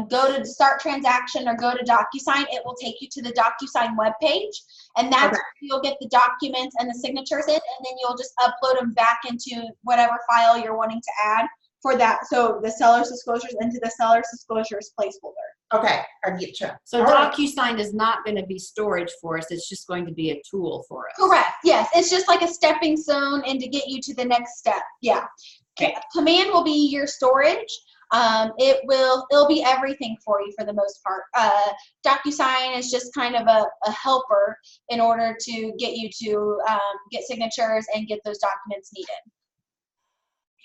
go to start transaction or go to DocuSign, it will take you to the DocuSign webpage, and that's where you'll get the documents and the signatures in, and then you'll just upload them back into whatever file you're wanting to add for that. So the seller's disclosures into the seller's disclosures placeholder. Okay, I get you. So All right. DocuSign is not going to be storage for us. It's just going to be a tool for us. Correct. Yes, it's just like a stepping stone and to get you to the next step. Yeah. Okay. Command will be your storage. It'll be everything for you for the most part. DocuSign is just kind of a helper in order to get you to get signatures and get those documents needed.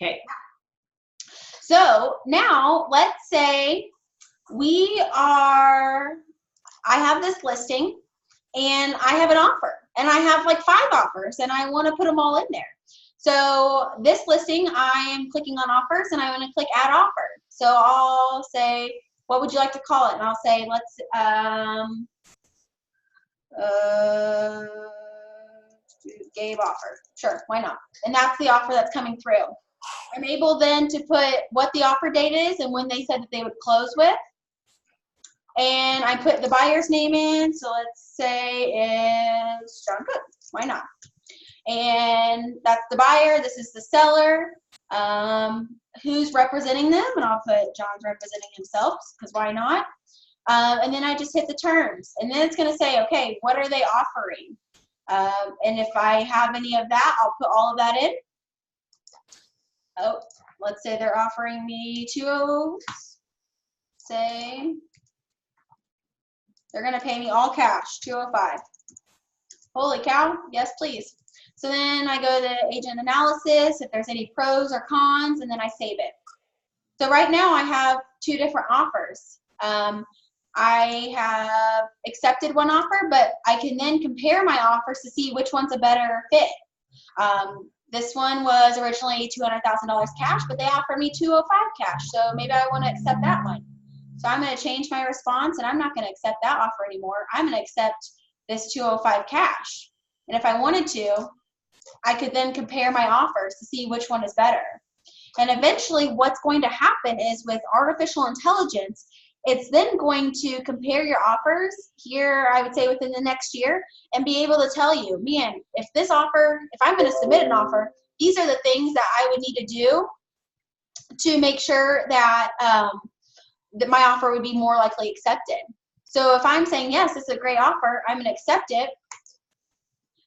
Okay. So now let's say I have this listing and I have an offer and I have like 5 offers and I want to put them all in there. So this listing, I am clicking on offers and I want to click add offer. So I'll say, what would you like to call it? And I'll say, let's, Gabe offer. Sure, why not? And that's the offer that's coming through. I'm able then to put what the offer date is and when they said that they would close with. And I put the buyer's name in. So let's say it's John Cook. Why not? And that's the buyer. This is the seller. Who's representing them? And I'll put John's representing himself because why not? And then I just hit the terms. And then it's going to say, okay, what are they offering? And if I have any of that, I'll put all of that in. Oh, let's say they're offering me say they're going to pay me all cash, $205. Holy cow, yes, please. So then I go to agent analysis, if there's any pros or cons, and then I save it. So right now I have 2 different offers. I have accepted one offer, but I can then compare my offers to see which one's a better fit. This one was originally $200,000 cash, but they offered me $205 cash. So maybe I want to accept that one. So I'm going to change my response, and I'm not going to accept that offer anymore. I'm going to accept this $205 cash. And if I wanted to, I could then compare my offers to see which one is better. And eventually what's going to happen is with artificial intelligence, it's then going to compare your offers here, I would say within the next year, and be able to tell you, man, if I'm going to submit an offer, these are the things that I would need to do to make sure that, that my offer would be more likely accepted. So if I'm saying, yes, this is a great offer, I'm going to accept it.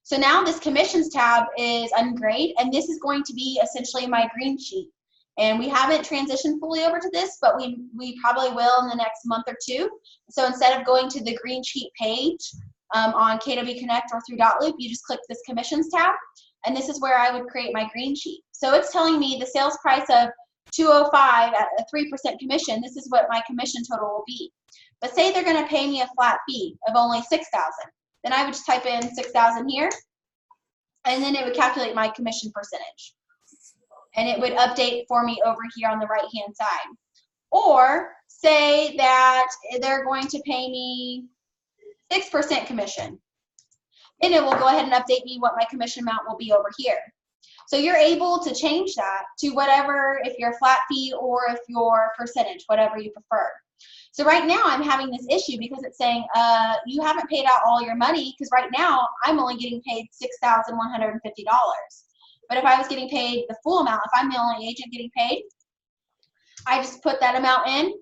So now this commissions tab is ungrayed, and this is going to be essentially my green sheet. And we haven't transitioned fully over to this, but we probably will in the next month or 2. So instead of going to the green sheet page on KW Connect or through Dotloop, you just click this commissions tab, and this is where I would create my green sheet. So it's telling me the sales price of $205 at a 3% commission. This is what my commission total will be. But say they're going to pay me a flat fee of only $6,000. Then I would just type in 6,000 here, and then it would calculate my commission percentage. And it would update for me over here on the right-hand side. Or say that they're going to pay me 6% commission. Then it will go ahead and update me what my commission amount will be over here. So you're able to change that to whatever, if you're flat fee or if you're percentage, whatever you prefer. So right now I'm having this issue because it's saying you haven't paid out all your money, because right now I'm only getting paid $6,150. But if I was getting paid the full amount, if I'm the only agent getting paid, I just put that amount in,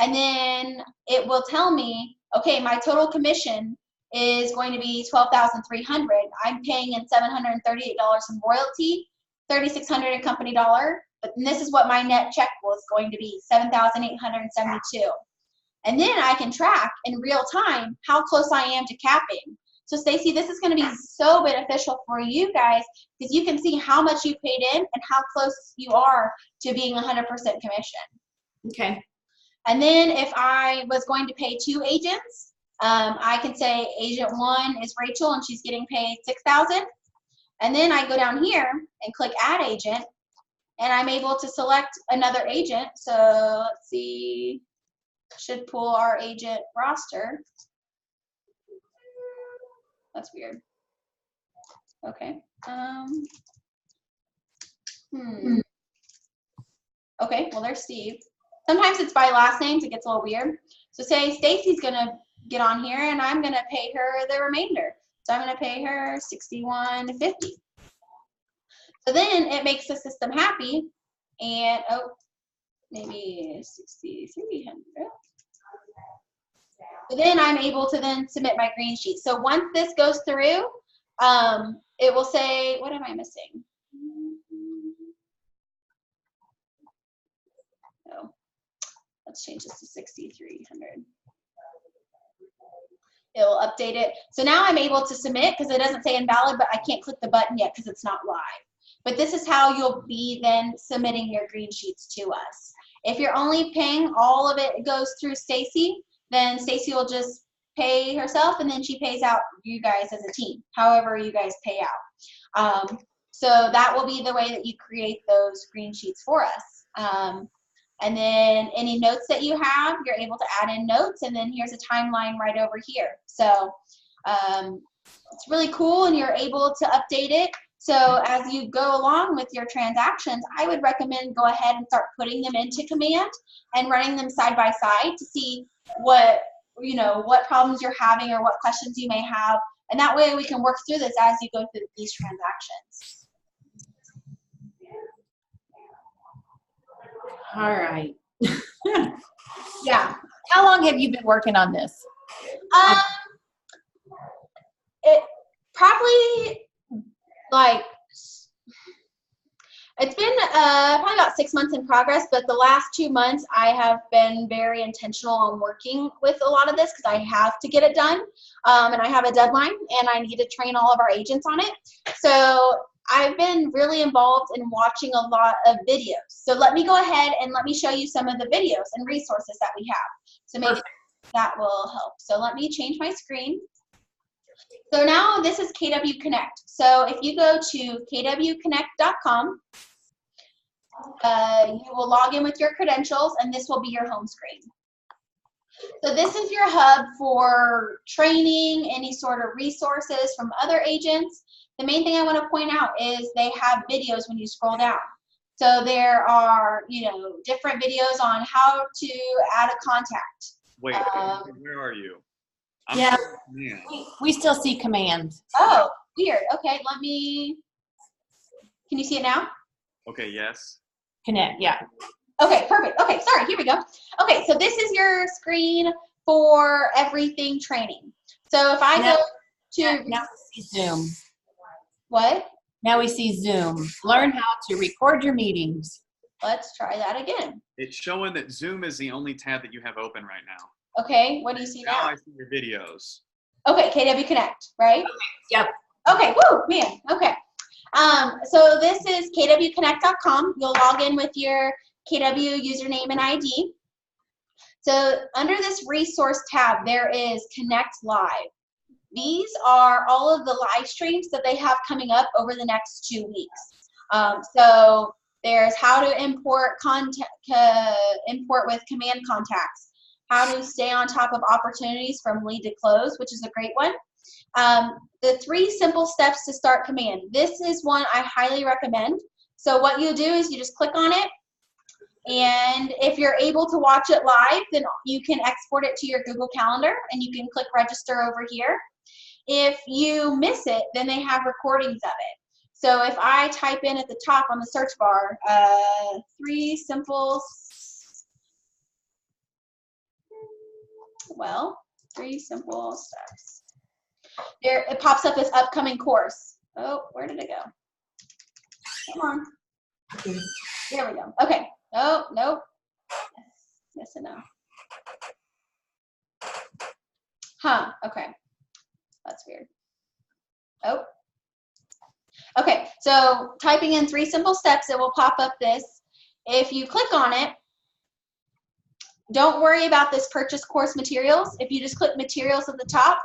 and then it will tell me, okay, my total commission is going to be $12,300. I'm paying in $738 in royalty, $3,600 in company dollar, but this is what my net check was going to be, $7,872. And then I can track in real time how close I am to capping. So Stacy, this is going to be so beneficial for you guys because you can see how much you paid in and how close you are to being 100% commission. Okay. And then if I was going to pay 2 agents, I can say agent 1 is Rachel and she's getting paid $6,000. And then I go down here and click add agent, and I'm able to select another agent. So let's see, should pull our agent roster. That's weird. Okay. Okay, well there's Steve. Sometimes it's by last names, it gets a little weird. So say Stacy's gonna get on here and I'm gonna pay her the remainder. So I'm gonna pay her $61.50. So then it makes the system happy, and oh, maybe $6,300. So then I'm able to then submit my green sheet. So once this goes through, it will say, what am I missing? Oh, let's change this to 6,300. It will update it. So now I'm able to submit because it doesn't say invalid, but I can't click the button yet because it's not live. But this is how you'll be then submitting your green sheets to us. If you're only paying, all of it goes through Stacy, then Stacy will just pay herself and then she pays out you guys as a team, however you guys pay out. So that will be the way that you create those green sheets for us. And then any notes that you have, you're able to add in notes, and then here's a timeline right over here. So it's really cool, and you're able to update it. So as you go along with your transactions, I would recommend go ahead and start putting them into command and running them side by side to see what problems you're having or what questions you may have, and that way we can work through this as you go through these transactions. All right. Yeah. How long have you been working on this? It probably it's been probably about 6 months in progress, but the last 2 months I have been very intentional on working with a lot of this because I have to get it done, and I have a deadline and I need to train all of our agents on it. So I've been really involved in watching a lot of videos. So let me go ahead and let me show you some of the videos and resources that we have. So maybe that will help. So let me change my screen. So now this is KW Connect. So if you go to kwconnect.com, you will log in with your credentials, and this will be your home screen. So this is your hub for training, any sort of resources from other agents. The main thing I want to point out is they have videos when you scroll down. So there are, different videos on how to add a contact. Wait, where are you? Yeah, we still see command. Oh, weird. Okay, can you see it now? Okay, yes. Connect, yeah. Okay, perfect. Okay, sorry, here we go. Okay, so this is your screen for everything training. So if I go to... Now we see Zoom. What? Now we see Zoom. Learn how to record your meetings. Let's try that again. It's showing that Zoom is the only tab that you have open right now. Okay, what do you see now? Now I see your videos. Okay, KW Connect, right? Yep. Okay, woo, man, okay. So this is kwconnect.com. You'll log in with your KW username and ID. So under this resource tab, there is Connect Live. These are all of the live streams that they have coming up over the next 2 weeks. So there's how to import with command contacts, how to stay on top of opportunities from lead to close, which is a great one. The 3 simple steps to start command. This is one I highly recommend. So what you do is you just click on it, and if you're able to watch it live, then you can export it to your Google Calendar, and you can click register over here. If you miss it, then they have recordings of it. So if I type in at the top on the search bar, 3 simple steps. There, it pops up as upcoming course. Oh, where did it go? Come on. There we go. Okay. Oh, nope. Yes and no. Huh, okay. That's weird. Oh. Okay, so typing in 3 simple steps, it will pop up this. If you click on it, don't worry about this purchase course materials. If you just click materials at the top,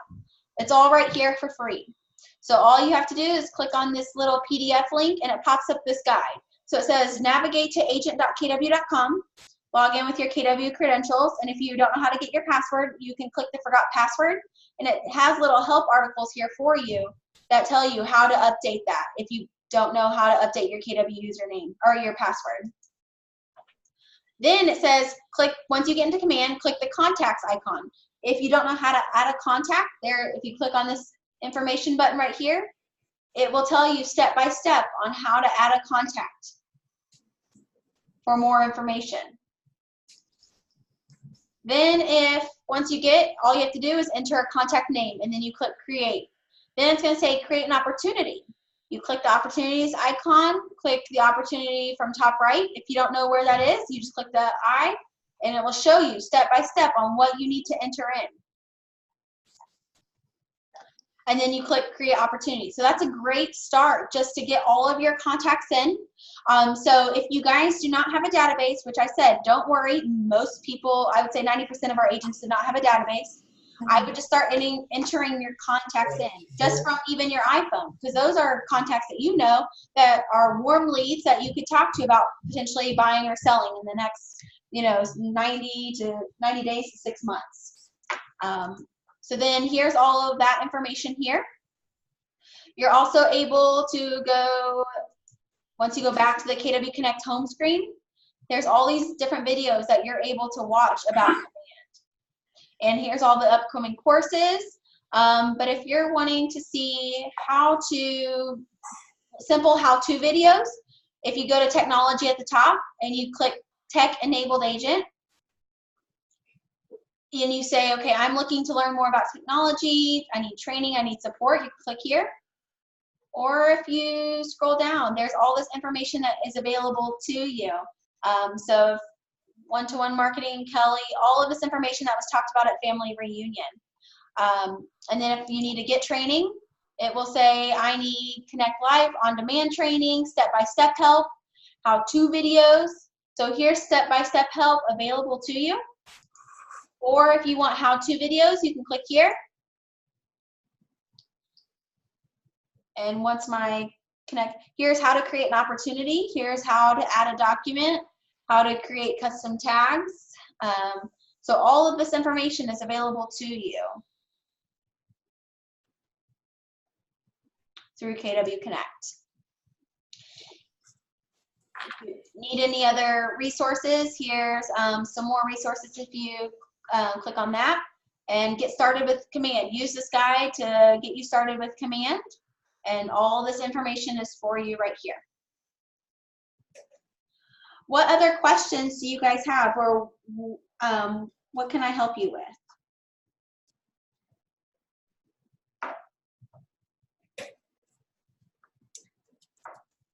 it's all right here for free. So all you have to do is click on this little PDF link, and it pops up this guide. So it says navigate to agent.kw.com, log in with your KW credentials, and if you don't know how to get your password, you can click the forgot password, and it has little help articles here for you that tell you how to update that if you don't know how to update your KW username or your password. Then it says once you get into command, click the contacts icon. If you don't know how to add a contact, if you click on this information button right here, it will tell you step by step on how to add a contact for more information. Then once you all you have to do is enter a contact name, and then you click create. Then it's going to say create an opportunity. You click the opportunities icon, click the opportunity from top right. If you don't know where that is, you just click the I, and it will show you step by step on what you need to enter in. And then you click create opportunity. So that's a great start just to get all of your contacts in. So if you guys do not have a database, which I said, don't worry, most people, I would say 90% of our agents do not have a database. I would just start entering your contacts in, just from even your iPhone, because those are contacts that you know that are warm leads that you could talk to about potentially buying or selling in the next, 90 days to 6 months. So then here's all of that information here. You're also able to go, once you go back to the KW Connect home screen, there's all these different videos that you're able to watch about command. And here's all the upcoming courses. But if you're wanting to see simple how-to videos, if you go to technology at the top and you click Tech Enabled Agent, and you say, okay, I'm looking to learn more about technology, I need training, I need support, you click here. Or if you scroll down, there's all this information that is available to you. So one-to-one marketing, Kelly, all of this information that was talked about at Family Reunion. And then if you need to get training, it will say, I need Connect Live on-demand training, step-by-step help, how-to videos. So here's step-by-step help available to you. Or if you want how-to videos, you can click here. And once here's how to create an opportunity. Here's how to add a document, how to create custom tags. So all of this information is available to you through KW Connect. If you need any other resources, here's some more resources if you click on that, and get started with command. Use this guide to get you started with command, and all this information is for you right here. What other questions do you guys have, or what can I help you with?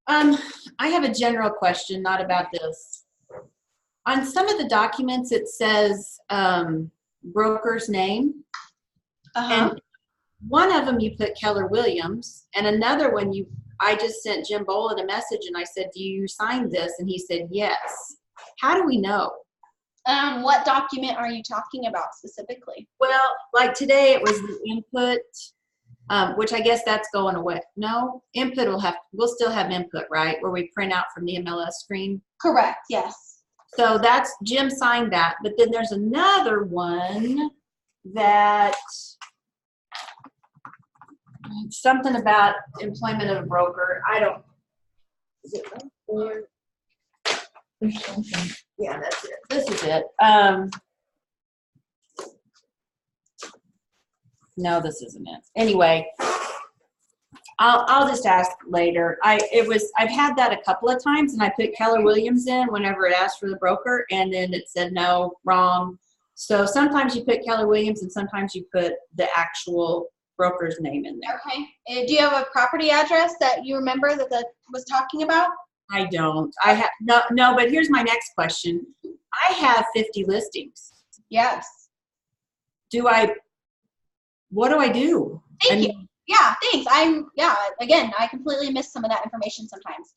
I have a general question, not about this. On some of the documents, it says broker's name. And one of them you put Keller Williams, and another one you I just sent Jim Boland a message and I said, do you sign this? And he said, yes. How do we know? What document are you talking about specifically? Well, like today it was the input, which I guess that's going away. No, input we'll still have input, right? Where we print out from the MLS screen. Correct, yes. So that's, Jim signed that, but then there's another one that, something about employment of a broker. I don't, is it right there? There's something. Yeah, that's it. This is it. No, this isn't it. Anyway, I'll just ask later. I've had that a couple of times, and I put Keller Williams in whenever it asked for the broker, and then it said no, wrong. So sometimes you put Keller Williams, and sometimes you put the actual broker's name in there. Okay. Do you have a property address that you remember that was talking about? I don't. I have no. But here's my next question. I have 50 listings. Yes. What do I do? Thank you. Yeah, thanks. Again, I completely miss some of that information sometimes.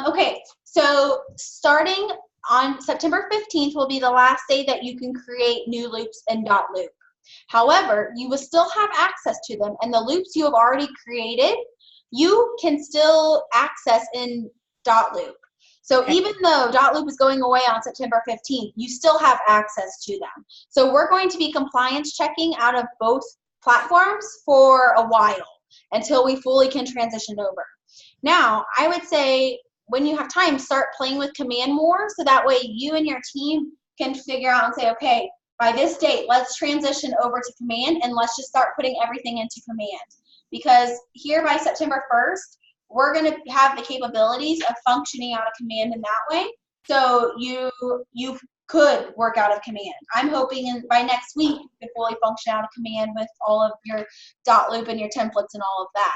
Okay, so starting on September 15th will be the last day that you can create new loops in .loop. However, you will still have access to them, and the loops you have already created, you can still access in .loop. So okay. Even though .loop is going away on September 15th, you still have access to them. So we're going to be compliance checking out of both platforms for a while until we fully can transition over. Now, I would say when you have time, start playing with command more, so that way you and your team can figure out and say, okay, by this date, let's transition over to command, and let's just start putting everything into command. Because here by September 1st, we're going to have the capabilities of functioning out of command in that way. So you could work out of command. I'm hoping by next week you can fully function out of command with all of your .loop and your templates and all of that.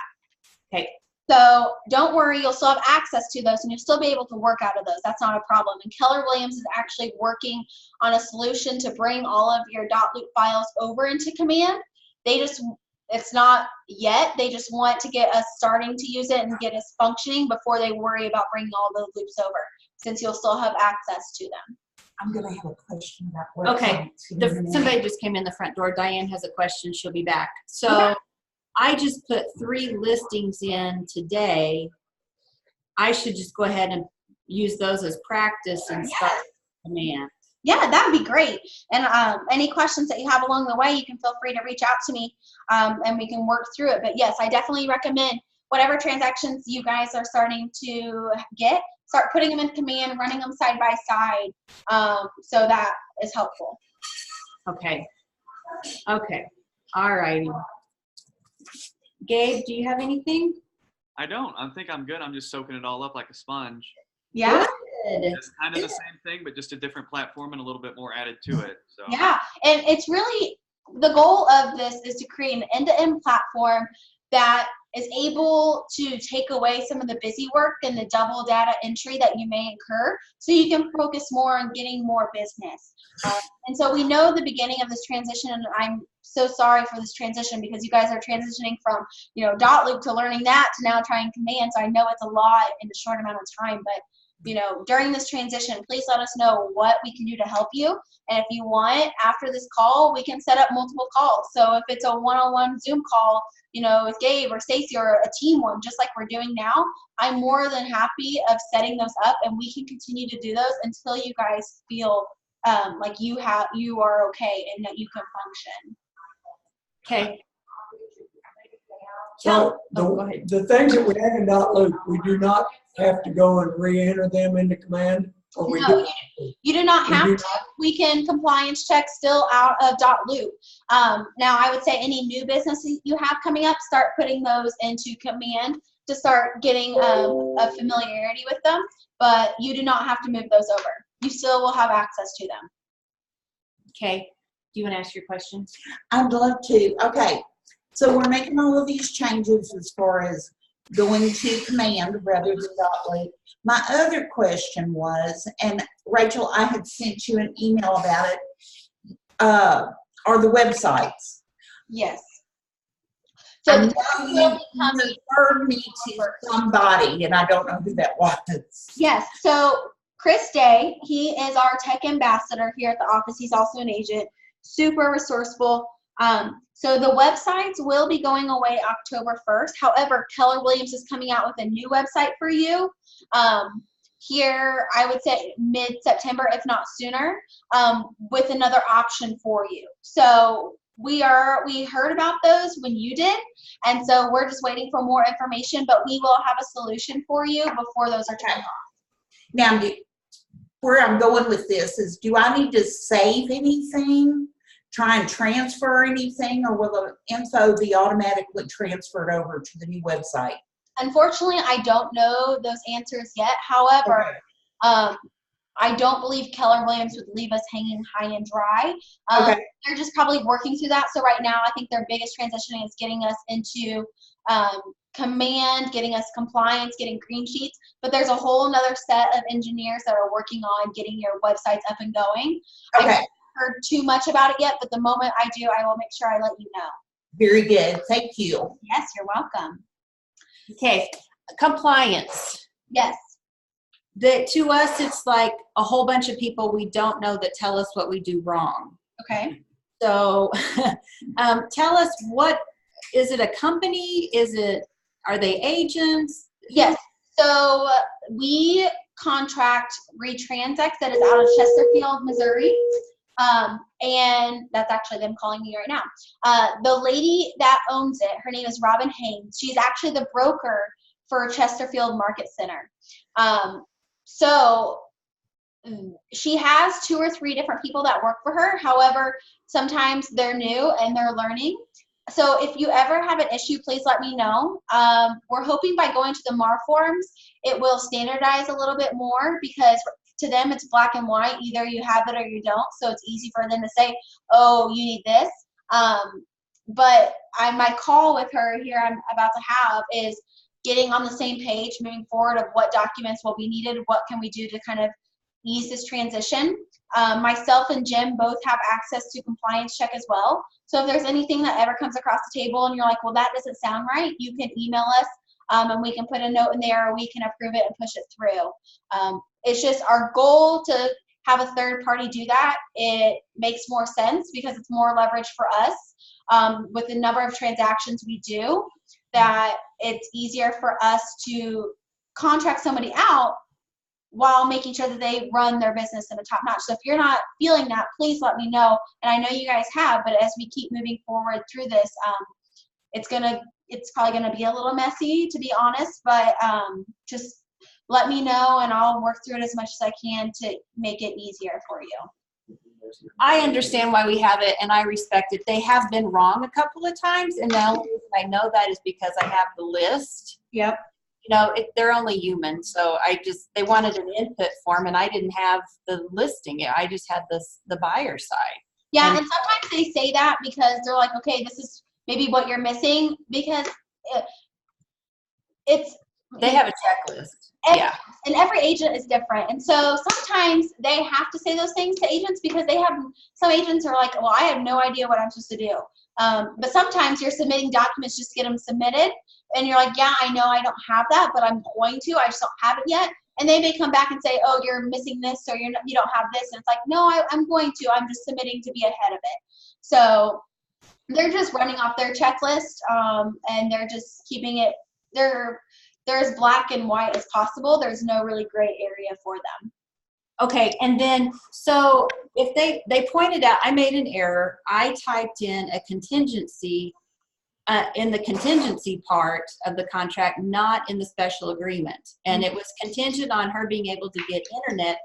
Okay. So don't worry, you'll still have access to those and you'll still be able to work out of those. That's not a problem. And Keller Williams is actually working on a solution to bring all of your .loop files over into command. It's not yet. They just want to get us starting to use it and get us functioning before they worry about bringing all the loops over, since you'll still have access to them. I'm going to have a question about what. Okay. Somebody just came in the front door. Diane has a question. She'll be back. So okay. I just put 3 listings in today. I should just go ahead and use those as practice and start command. Yeah, that would be great. And any questions that you have along the way, you can feel free to reach out to me and we can work through it. But yes, I definitely recommend whatever transactions you guys are starting to get, start putting them in command, running them side by side. So that is helpful. Okay. Okay. All righty. Gabe, do you have anything? I don't. I think I'm good. I'm just soaking it all up like a sponge. Yeah. Good. It's kind of the same thing, but just a different platform and a little bit more added to it. So. Yeah, and it's really, the goal of this is to create an end-to-end platform that is able to take away some of the busy work and the double data entry that you may incur, so you can focus more on getting more business. And so we know the beginning of this transition, and I'm so sorry for this transition because you guys are transitioning from, .loop to learning that to now trying command. So I know it's a lot in a short amount of time, but during this transition, please let us know what we can do to help you. And if you want, after this call, we can set up multiple calls. So if it's a one-on-one Zoom call, with Gabe or Stacy or a team one, just like we're doing now, I'm more than happy of setting those up, and we can continue to do those until you guys feel like you are okay and that you can function. Okay. So go ahead. the things that we have in .loop, we do not have to go and re-enter them into command? Or we No, do? you do not have to. We can compliance check still out of .loop. Now, I would say any new business you have coming up, start putting those into command to start getting a familiarity with them, but you do not have to move those over. You still will have access to them. Okay. Do you want to ask your questions? I'd love to. Okay. So we're making all of these changes as far as going to command rather than .loop. My other question was, and Rachel, I had sent you an email about it, are the websites. Yes. So I this know will you be coming referred me to somebody, and I don't know who that was. Yes. So Chris Day, he is our tech ambassador here at the office. He's also an agent, super resourceful. So the websites will be going away October 1st. However, Keller Williams is coming out with a new website for you. Here, I would say mid-September, if not sooner, with another option for you. So we heard about those when you did, and so we're just waiting for more information, but we will have a solution for you before those are turned off. Now, where I'm going with this is, do I need to save anything, try and transfer anything, or will the info be automatically transferred over to the new website? Unfortunately, I don't know those answers yet. However, I don't believe Keller Williams would leave us hanging high and dry. They're just probably working through that. So right now, I think their biggest transition is getting us into command, getting us compliance, getting green sheets. But there's a whole another set of engineers that are working on getting your websites up and going. I haven't heard too much about it yet, but the moment I do, I will make sure I let you know. Very good. Thank you. Yes, you're welcome. Okay, compliance. Yes. To us, it's like a whole bunch of people we don't know that tell us what we do wrong. Okay. So tell us, what is it, a company? Are they agents? Yes. So we contract Retransact that is out of Chesterfield, Missouri. And that's actually them calling me right now. The lady that owns it, her name is Robin Haynes. She's actually the broker for Chesterfield Market Center. So she has 2 or 3 different people that work for her. However, sometimes they're new and they're learning. So if you ever have an issue, please let me know. We're hoping by going to the MAR forms, it will standardize a little bit more, because to them it's black and white. Either you have it or you don't. So it's easy for them to say, oh, you need this. But my call with her here I'm about to have is getting on the same page moving forward of what documents will be needed, what can we do to kind of ease this transition. Myself and Jim both have access to compliance check as well. So if there's anything that ever comes across the table and you're like, well, that doesn't sound right, you can email us and we can put a note in there, or we can approve it and push it through. It's just our goal to have a third party do that. It makes more sense because it's more leverage for us with the number of transactions we do, that it's easier for us to contract somebody out while making sure that they run their business in a top notch. So if you're not feeling that, please let me know. And I know you guys have, but as we keep moving forward through this, it's probably gonna be a little messy, to be honest, but just let me know and I'll work through it as much as I can to make it easier for you. I understand why we have it, and I respect it. They have been wrong a couple of times, and the only reason I know that is because I have the list. Yep. You know, they're only human, so they wanted an input form, and I didn't have the listing. I just had the buyer side. Yeah, and sometimes they say that because they're like, okay, this is maybe what you're missing, because they have a checklist. Yeah. And every agent is different. And so sometimes they have to say those things to agents because some agents are like, well, I have no idea what I'm supposed to do. But sometimes you're submitting documents just to get them submitted. And you're like, yeah, I know I don't have that, but I'm going to. I just don't have it yet. And they may come back and say, oh, you're missing this, or you don't have this. And it's like, no, I'm going to. I'm just submitting to be ahead of it. So they're just running off their checklist, and they're just keeping it. They're as black and white as possible. There's no really gray area for them. Okay, and then, so if they pointed out, I made an error. I typed in a contingency in the contingency part of the contract, not in the special agreement. And it was contingent on her being able to get internet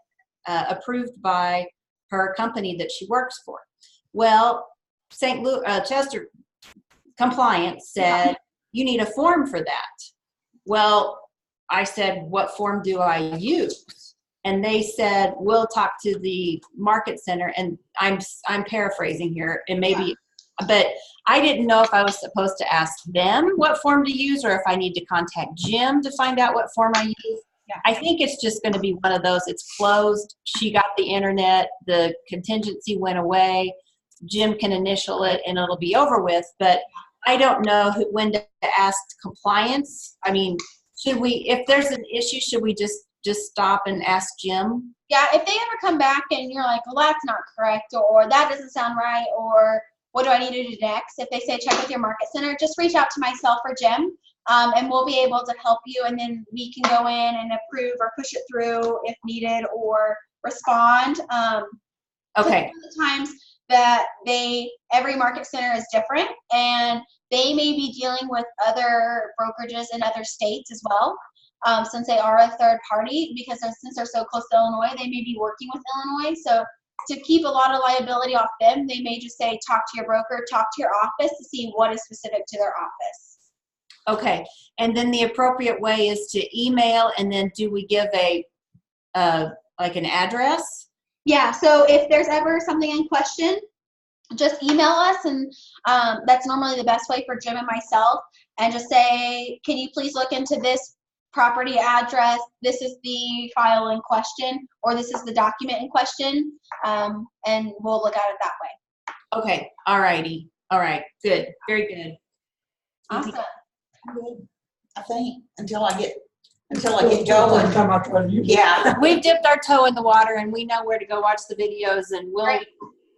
approved by her company that she works for. Well, St. Louis, Chester Compliance said, you need a form for that. Well, I said, what form do I use? And they said, we'll talk to the market center. And I'm paraphrasing here, and maybe, but I didn't know if I was supposed to ask them what form to use, or if I need to contact Jim to find out what form I use. Yeah. I think it's just going to be one of those. It's closed. She got the internet. The contingency went away. Jim can initial it, and it'll be over with. But I don't know when to ask compliance. I mean, should we, if there's an issue, should we just stop and ask Jim? Yeah, if they ever come back and you're like, well, that's not correct, or that doesn't sound right, or what do I need to do next? If they say check with your market center, just reach out to myself or Jim, and we'll be able to help you, and then we can go in and approve or push it through if needed, or respond. Okay. The times that every market center is different, and they may be dealing with other brokerages in other states as well. Since they are a third party, because since they're so close to Illinois, they may be working with Illinois. So to keep a lot of liability off them, they may just say, talk to your broker, talk to your office to see what is specific to their office. Okay. And then the appropriate way is to email, and then do we give like an address? Yeah, so if there's ever something in question, just email us, and that's normally the best way for Jim and myself, and just say, can you please look into this property address, this is the file in question, or this is the document in question, and we'll look at it that way. Okay. All righty. All right. Good. Very good. Awesome. Good, I think, until I get going. Time I try to use it. Yeah. We've dipped our toe in the water, and we know where to go watch the videos, and we'll Great.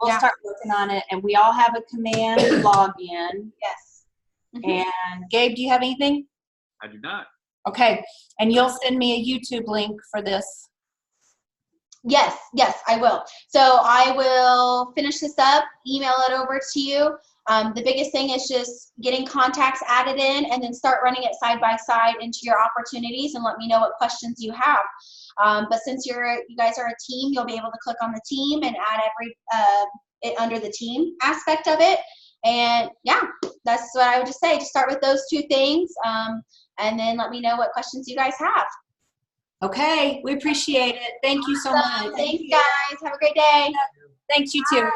Yeah. start working on it. And we all have a command login. Yes. And Gabe, do you have anything? I do not. Okay. And you'll send me a YouTube link for this. Yes, I will. So I will finish this up, email it over to you. The biggest thing is just getting contacts added in, and then start running it side by side into your opportunities, and let me know what questions you have. But since you guys are a team, you'll be able to click on the team and add it under the team aspect of it. And yeah, that's what I would just say. Just start with those two things, and then let me know what questions you guys have. Okay. We appreciate it. Thank you so much. Thanks, guys. Have a great day. Thanks, you too.